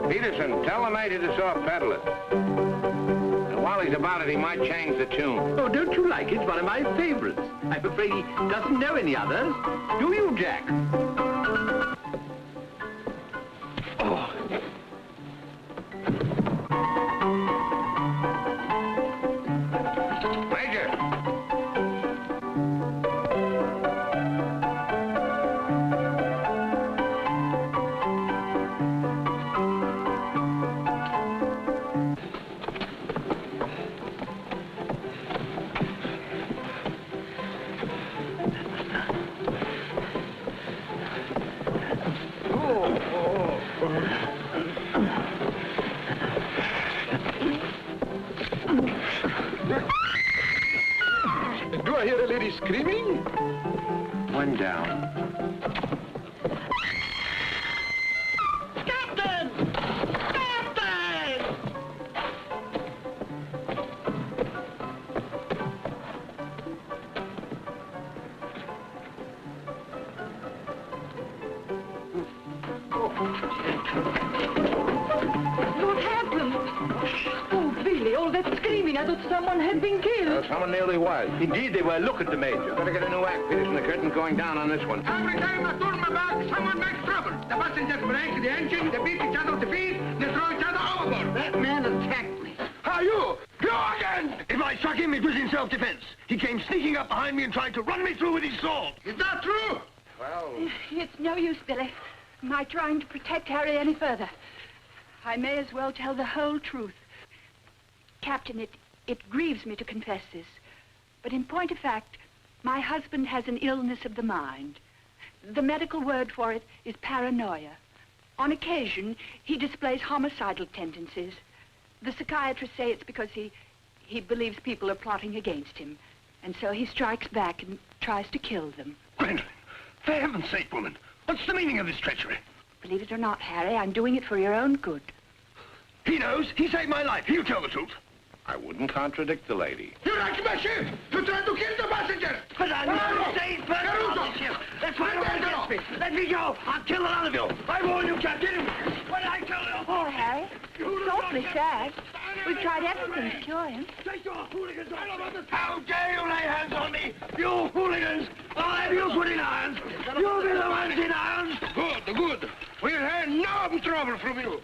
Peterson, tell the Major to soft pedal it. And while he's about it, he might change the tune. Oh, don't you like it? It's one of my favorites. I'm afraid he doesn't know any others. Do you, Jack? Oh. Major! Do I hear a lady screaming? One down. Captain! Captain! What happened? Oh, Billy, all that screaming. I thought someone had been killed. Someone nearly was. Indeed, they were. Look at the Major. Better get a new act, Peterson. The curtain's going down on this one. Every time I turn my back, someone makes trouble. The passengers break the engine, they beat each other to feet, they throw each other overboard. That man attacked me. How you? Go again! If I struck him, it was in self-defense. He came sneaking up behind me and tried to run me through with his sword. Is that true? Well... It's no use, Billy. My trying to protect Harry any further. I may as well tell the whole truth. Captain, it grieves me to confess this, but in point of fact, my husband has an illness of the mind. The medical word for it is paranoia. On occasion, he displays homicidal tendencies. The psychiatrists say it's because he believes people are plotting against him. And so he strikes back and tries to kill them. Gwendolyn, for heaven's sake, woman, what's the meaning of this treachery? Believe it or not, Harry, I'm doing it for your own good. He knows. He saved my life. He'll tell the truth. I wouldn't contradict the lady. You wrecked my ship! You tried to kill the passengers! But I'm not safe for the ship. That's why you against me. Let me go. I'll kill a lot of you. I warn you, Captain. When I kill you... Poor Harry. It's awfully sad. We've tried everything to cure him. Take your hooligans off. How dare you lay hands on me? You hooligans! I'll have you put in irons. You'll be the ones in irons. Good, good. We'll have no trouble from you.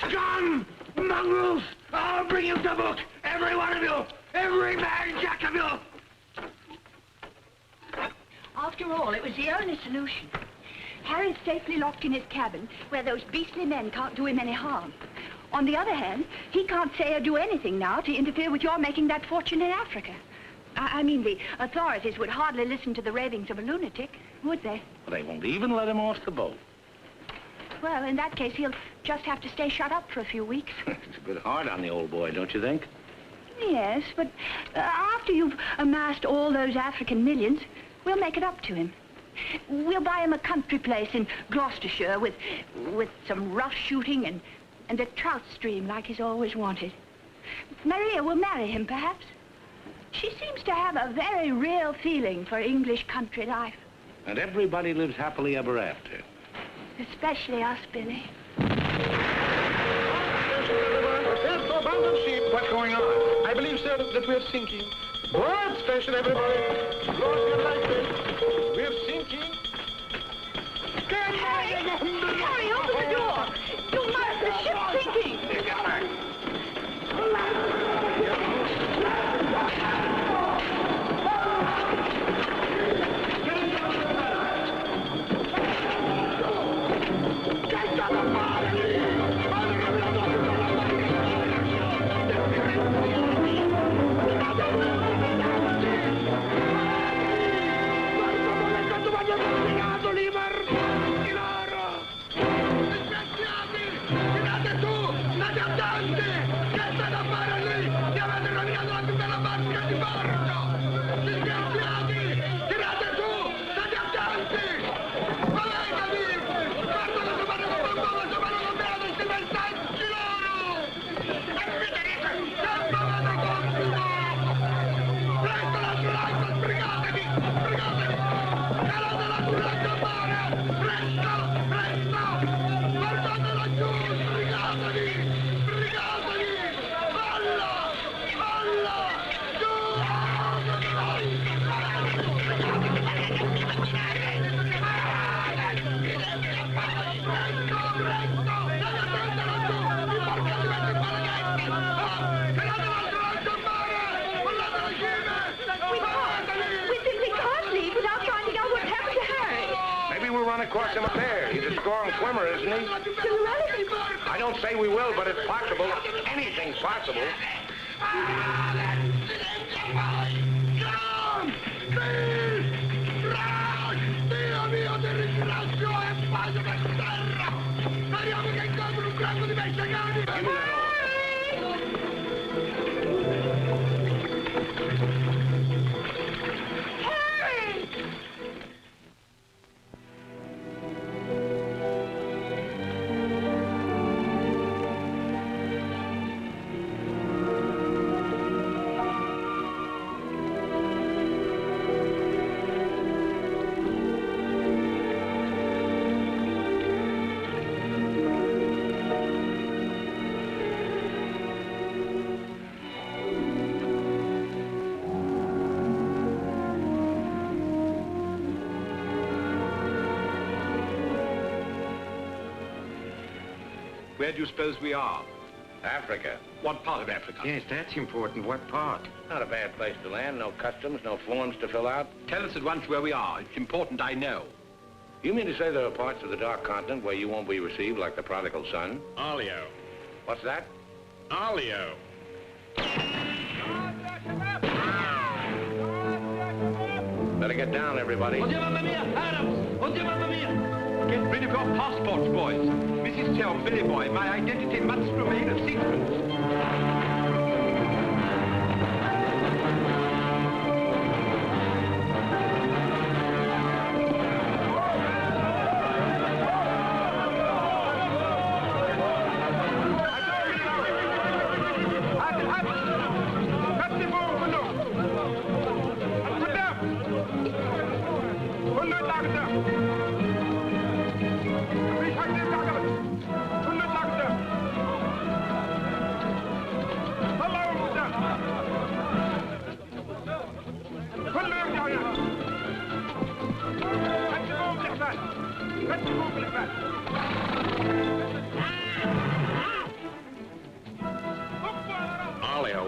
Scum! Mongrels! I'll bring you to book. Every one of you. Every man jack of you. After all, it was the only solution. Harry's safely locked in his cabin, where those beastly men can't do him any harm. On the other hand, he can't say or do anything now to interfere with your making that fortune in Africa. I mean, the authorities would hardly listen to the ravings of a lunatic, would they? They won't even let him off the boat. Well, in that case, he'll just have to stay shut up for a few weeks. It's a bit hard on the old boy, don't you think? Yes, but after you've amassed all those African millions, we'll make it up to him. We'll buy him a country place in Gloucestershire with some rough shooting and a trout stream like he's always wanted. Maria will marry him, perhaps. She seems to have a very real feeling for English country life. And everybody lives happily ever after. Especially us, Billy. What's going on? I believe, sir, that we're sinking. Board station, everybody. Close your lights. We're sinking. Harry, open the door. You must. The ship's sinking. Across him up there. He's a strong swimmer, isn't he? I don't say we will, but it's possible. Anything's possible. Where do you suppose we are? Africa. What part of Africa? Yes, that's important. What part? Not a bad place to land. No customs, no forms to fill out. Tell us at once where we are. It's important I know. You mean to say there are parts of the Dark Continent where you won't be received like the prodigal son? Olio. What's that? Olio. Better get down, everybody. Oddio, mamma mia! Adams! Oddio, mamma mia! Get rid of your passports, boys. Mrs. Tell, Billy Boy, my identity must remain a secret.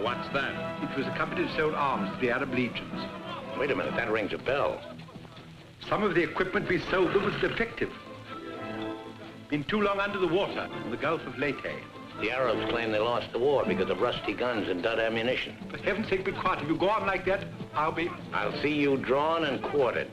What's that? It was a company that sold arms to the Arab legions. Wait a minute, that rings a bell. Some of the equipment we sold them was defective. Been too long under the water in the Gulf of Leyte. The Arabs claim they lost the war because of rusty guns and dud ammunition. For heaven's sake, be quiet. If you go on like that, I'll see you drawn and quartered.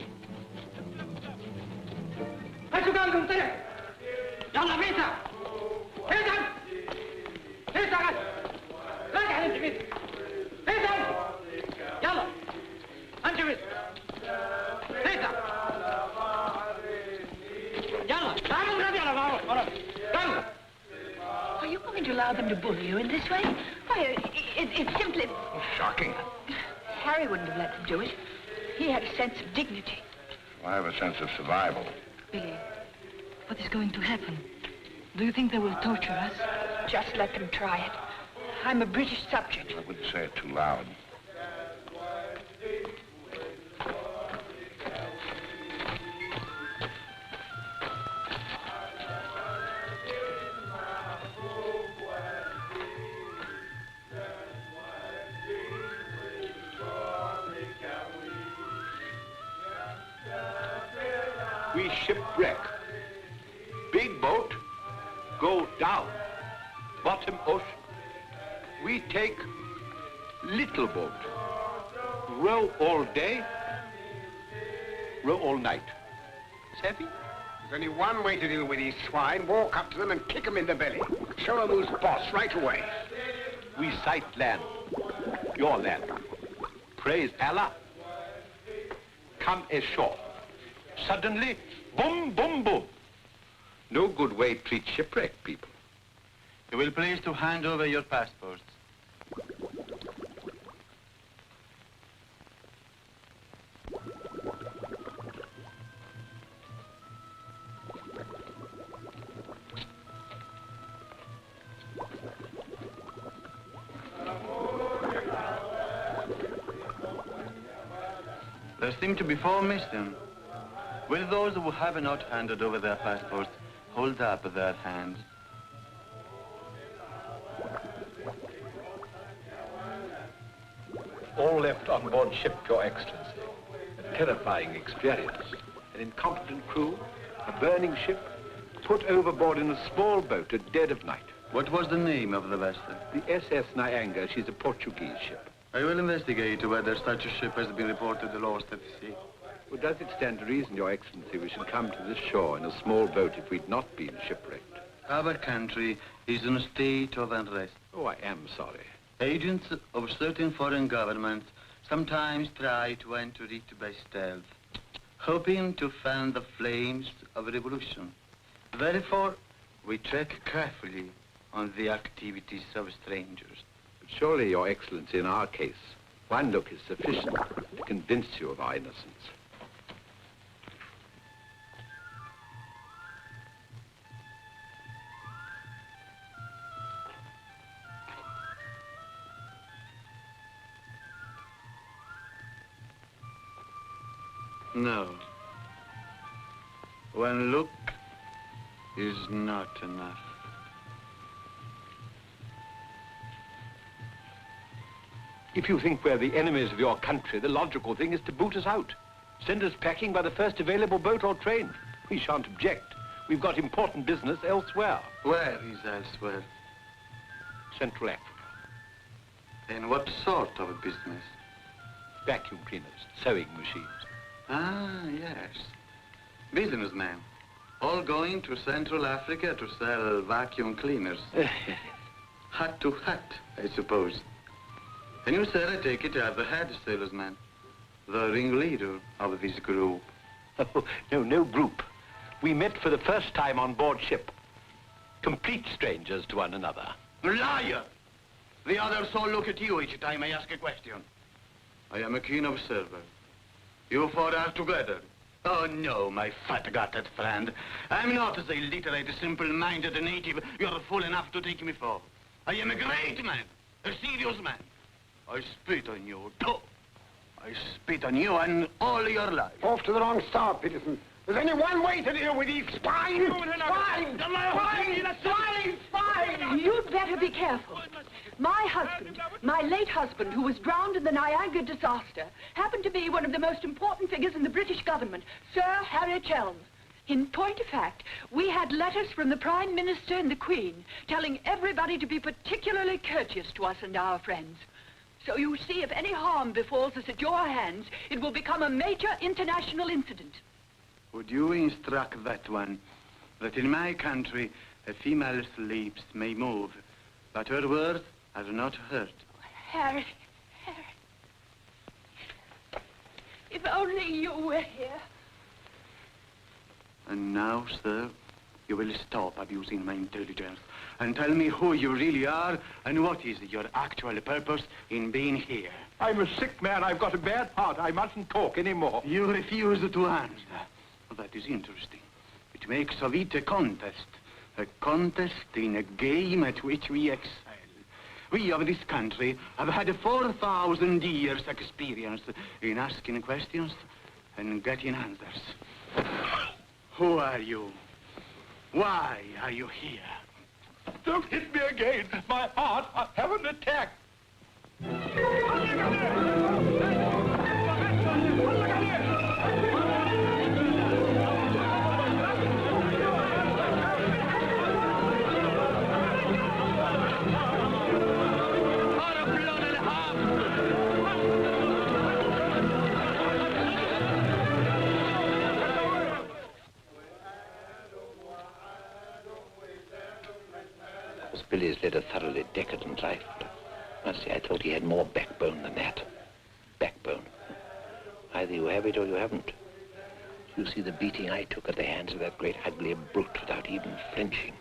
Are you going to allow them to bully you in this way? Why, it's simply... Shocking. Harry wouldn't have let them do it. He had a sense of dignity. I have a sense of survival. Billy, what is going to happen? Do you think they will torture us? Just let them try it. I'm a British subject. I wouldn't say it too loud. We shipwreck. Big boat, go down. Bottom ocean. We take little boat. Row all day, row all night. Savvy? There's only one way to deal with these swine. Walk up to them and kick them in the belly. Show them who's boss right away. We sight land. Your land. Praise Allah. Come ashore. Suddenly, boom, boom, boom. No good way to treat shipwrecked people. You will please to hand over your passports. There seem to be 4 missing. Will those who have not handed over their passports hold up their hands? All left on board ship, Your Excellency. A terrifying experience. An incompetent crew, a burning ship, put overboard in a small boat at dead of night. What was the name of the vessel? The SS Nyanga. She's a Portuguese ship. I will investigate whether such a ship has been reported lost at sea. Well, does it stand to reason, Your Excellency, we should come to this shore in a small boat if we'd not been shipwrecked? Our country is in a state of unrest. Oh, I am sorry. Agents of certain foreign governments sometimes try to enter it by stealth, hoping to fan the flames of revolution. Therefore, we check carefully on the activities of strangers. But surely, Your Excellency, in our case, one look is sufficient to convince you of our innocence. No. One look is not enough. If you think we're the enemies of your country, the logical thing is to boot us out. Send us packing by the first available boat or train. We shan't object. We've got important business elsewhere. Where is elsewhere? Central Africa. And what sort of business? Vacuum cleaners, sewing machines. Ah, yes. Businessman. All going to Central Africa to sell vacuum cleaners. Hat to hat, I suppose. And you, sir, I take it, are the head salesman, the ringleader of this group. Oh, no group. We met for the first time on board ship. Complete strangers to one another. Liar! The others all look at you each time I ask a question. I am a keen observer. You four are together. Oh, no, my fat-gutted friend. I'm not as illiterate, simple-minded native you're fool enough to take me for. I am a great man, a serious man. I spit on you, too. I spit on you and all your life. Off to the wrong start, Peterson. There's only one way to deal with these swine! Swine! Swine! You'd better be careful. My husband, my late husband, who was drowned in the Niagara disaster, happened to be one of the most important figures in the British government, Sir Harry Chelm. In point of fact, we had letters from the Prime Minister and the Queen telling everybody to be particularly courteous to us and our friends. So you see, if any harm befalls us at your hands, it will become a major international incident. Would you instruct that one that in my country a female's lips may move, but her words are not heard? Harry. If only you were here. And now, sir, you will stop abusing my intelligence and tell me who you really are and what is your actual purpose in being here. I'm a sick man. I've got a bad heart. I mustn't talk anymore. You refuse to answer. That is interesting. It makes of it a contest in a game at which we excel. We of this country have had 4,000 years experience in asking questions and getting answers. Who are you? Why are you here? Don't hit me again. My heart, I have an attack. Billy's led a thoroughly decadent life. But, I thought he had more backbone than that. Backbone. Either you have it or you haven't. You see the beating I took at the hands of that great ugly brute without even flinching.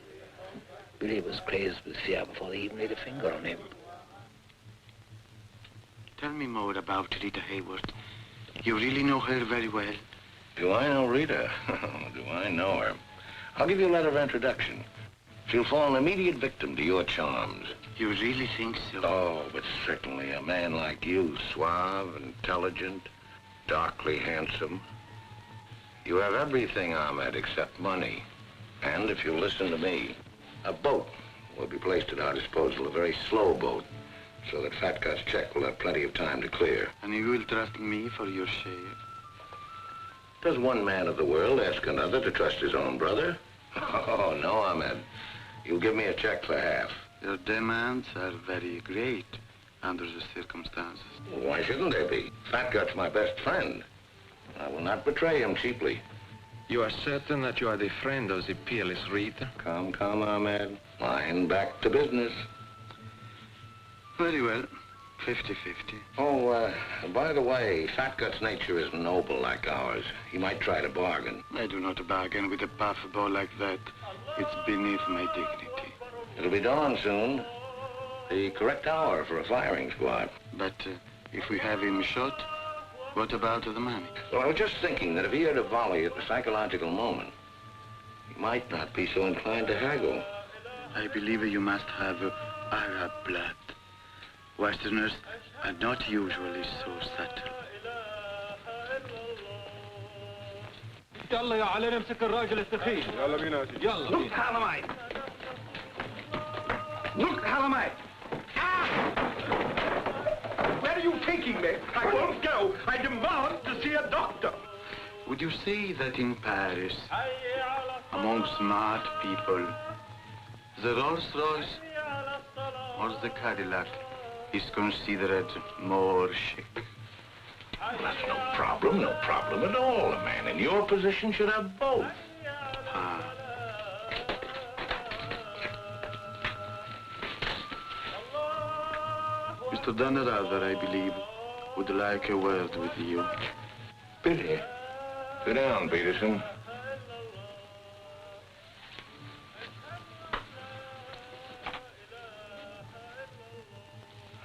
Billy was crazed with fear before they even laid a finger on him. Tell me more about Rita Hayworth. You really know her very well? Do I know Rita? Do I know her? I'll give you a letter of introduction. She'll fall an immediate victim to your charms. You really think so? Oh, but certainly a man like you, suave, intelligent, darkly handsome. You have everything, Ahmed, except money. And if you'll listen to me, a boat will be placed at our disposal, a very slow boat, so that Fat Gut's check will have plenty of time to clear. And you will trust me for your share? Does one man of the world ask another to trust his own brother? Oh, no, Ahmed. You'll give me a check for half. Your demands are very great under the circumstances. Well, why shouldn't they be? Fat Gut's my best friend. I will not betray him cheaply. You are certain that you are the friend of the peerless Rita? Come, Ahmed. Line back to business. Very well. 50-50. Oh, by the way, Fat Gut's nature is noble like ours. He might try to bargain. I do not bargain with a puffball like that. It's beneath my dignity. It'll be dawn soon. The correct hour for a firing squad. But if we have him shot, what about the money? Well, I was just thinking that if he had a volley at the psychological moment, he might not be so inclined to haggle. I believe you must have Arab blood. Westerners are not usually so subtle. يلا يا علي نمسك الراجل الثخين. يلا بينا يا سيدي. يلا. Look, Halamite. Look, Halamite. Where are you taking me? I won't go. I demand to see a doctor. Would you say that in Paris, among smart people, the Rolls-Royce or the Cadillac is considered more chic? Well, that's no problem at all. A man in your position should have both. Ah, Mr. Donnerather, I believe, would like a word with you. Billy. Sit down, Peterson.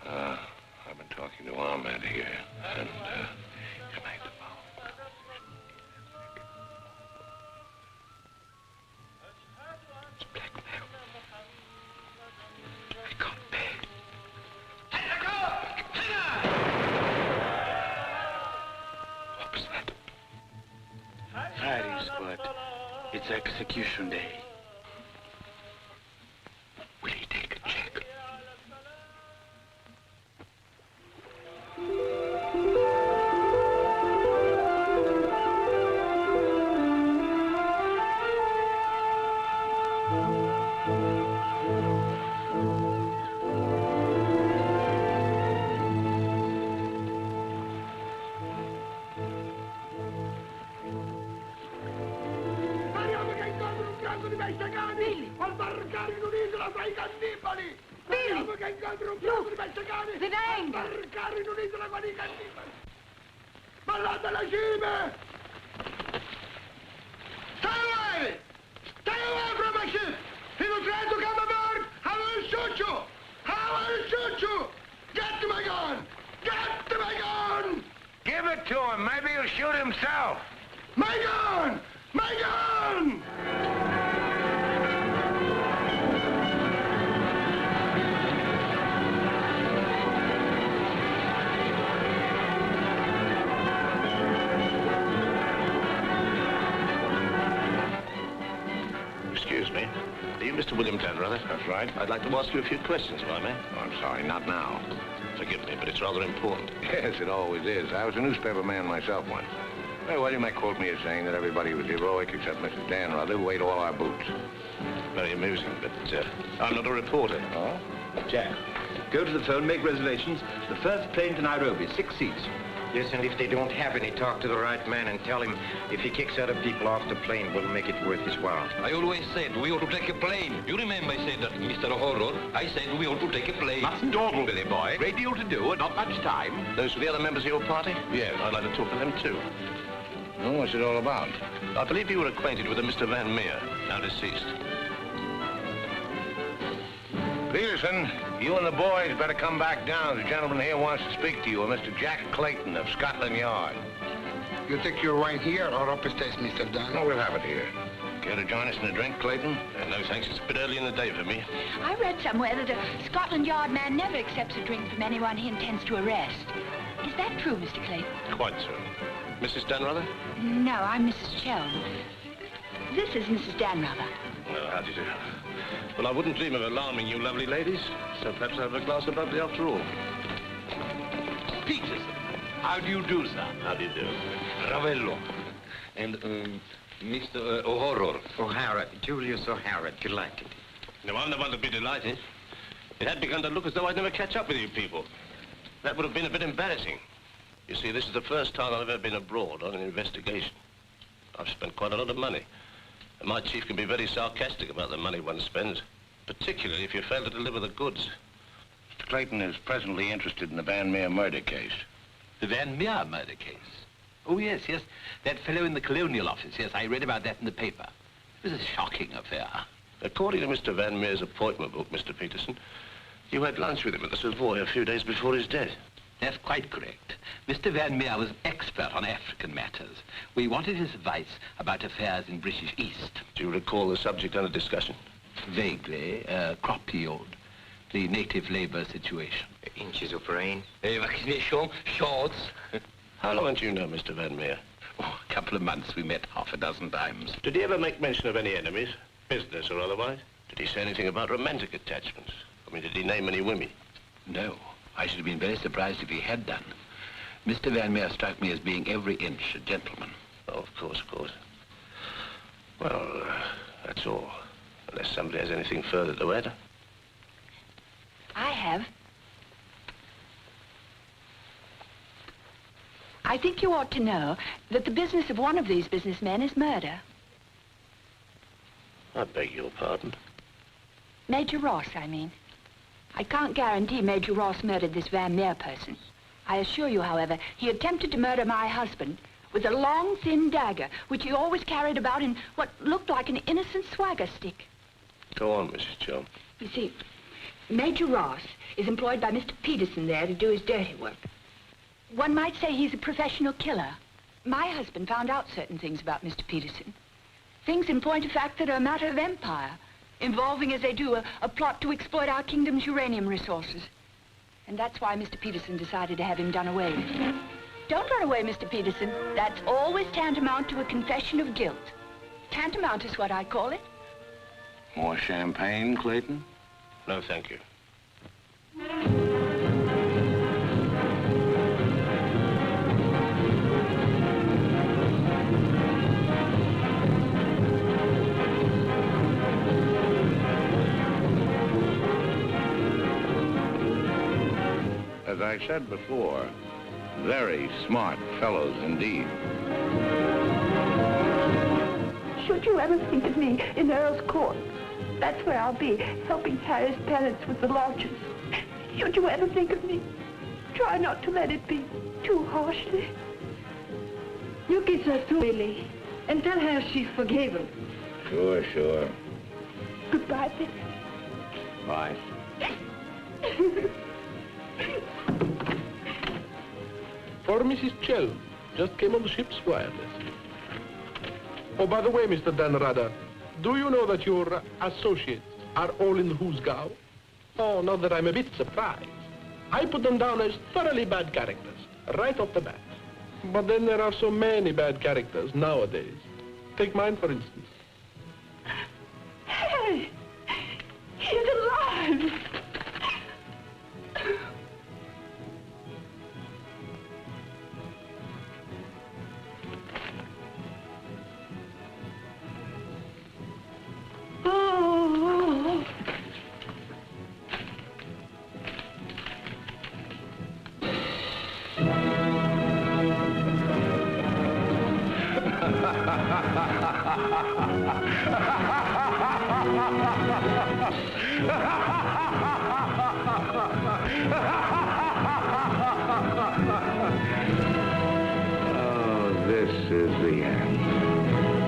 I've been talking to Ahmed here, and, he's made the phone. It's blackmail. I can't pay. What was that? Firing squad. It's execution day. Will he take a check? Ballate la cime! Stay away! Stay away from my ship! If you try to come aboard, I will shoot you! I will shoot you! Get to my gun! Get to my gun! Give it to him. Maybe he'll shoot himself. My gun! My gun! Excuse me. Are you Mr. William Donnerather? That's right. I'd like to ask you a few questions, if I may. Oh, I'm sorry, not now. Forgive me, but it's rather important. Yes, it always is. I was a newspaper man myself once. Very well, you may quote me as saying that everybody was heroic except Mrs. Donnerather, who ate all our boots. Very amusing, but I'm not a reporter. Oh? Jack, go to the phone, make reservations. The first plane to Nairobi, 6 seats. Yes, and if they don't have any, talk to the right man and tell him if he kicks other people off the plane, we'll make it worth his while. I always said we ought to take a plane. You remember I said that, Mr. Horror. I said we ought to take a plane. Mustn't dawdle, Billy boy. Great deal to do and not much time. Those were the other members of your party? Yes, I'd like to talk to them too. Oh, what's it all about? I believe you were acquainted with a Mr. Van Meer, now deceased. Peterson, you and the boys better come back down. The gentleman here wants to speak to you, Mr. Jack Clayton of Scotland Yard. You take your wine here or upstairs, Mr. Dunn? No, we'll have it here. Care to join us in a drink, Clayton? No, thanks. It's a bit early in the day for me. I read somewhere that a Scotland Yard man never accepts a drink from anyone he intends to arrest. Is that true, Mr. Clayton? Quite so. Mrs. Donnerather? No, I'm Mrs. Chelm. This is Mrs. Donnerather. Well, how do you do? Well, I wouldn't dream of alarming you lovely ladies, so perhaps I'll have a glass of bubbly after all. Peterson, how do you do, sir? How do you do? Ravello. And, Mr. O'Horror. O'Hara, Julius O'Hara, delighted. No, I'm the one to be delighted. It had begun to look as though I'd never catch up with you people. That would have been a bit embarrassing. You see, this is the first time I've ever been abroad on an investigation. I've spent quite a lot of money. And my chief can be very sarcastic about the money one spends, particularly if you fail to deliver the goods. Mr. Clayton is presently interested in the Van Meer murder case. The Van Meer murder case? Oh, yes, yes. That fellow in the Colonial Office. Yes, I read about that in the paper. It was a shocking affair. According to Mr. Van Meer's appointment book, Mr. Peterson, you had lunch with him at the Savoy a few days before his death. That's quite correct. Mr. Van Meer was expert on African matters. We wanted his advice about affairs in British East. Do you recall the subject under discussion? Vaguely. Crop yield, the native labor situation. Inches of rain. Vaccination, shorts. How long did you know Mr. Van Meer? Oh, a couple of months. We met half a dozen times. Did he ever make mention of any enemies, business or otherwise? Did he say anything about romantic attachments? I mean, did he name any women? No. I should have been very surprised if he had done. Mr. Van Meer struck me as being every inch a gentleman. Oh, of course, of course. Well, that's all. Unless somebody has anything further to add. I have. I think you ought to know that the business of one of these businessmen is murder. I beg your pardon. Major Ross, I mean. I can't guarantee Major Ross murdered this Van Meer person. I assure you, however, he attempted to murder my husband with a long, thin dagger, which he always carried about in what looked like an innocent swagger stick. Go on, Mrs. Joe. You see, Major Ross is employed by Mr. Peterson there to do his dirty work. One might say he's a professional killer. My husband found out certain things about Mr. Peterson. Things in point of fact that are a matter of empire, involving, as they do, a plot to exploit our kingdom's uranium resources. And that's why Mr. Peterson decided to have him done away with. Don't run away, Mr. Peterson. That's always tantamount to a confession of guilt. Tantamount is what I call it. More champagne, Clayton? No, thank you. As I said before, very smart fellows indeed. Should you ever think of me in Earl's Court, that's where I'll be, helping Harry's parents with the lodgers. Should you ever think of me, try not to let it be too harshly. You kiss her too, Billy, and tell her she's forgiven. Sure, sure. Goodbye, Billy. Bye. For Mrs. Chell, just came on the ship's wireless. Oh, by the way, Mr. Danrada, do you know that your associates are all in the Hoosgow? Oh, not that I'm a bit surprised. I put them down as thoroughly bad characters, right off the bat. But then there are so many bad characters nowadays. Take mine, for instance. Harry! He's alive! Oh. Oh, this is the end.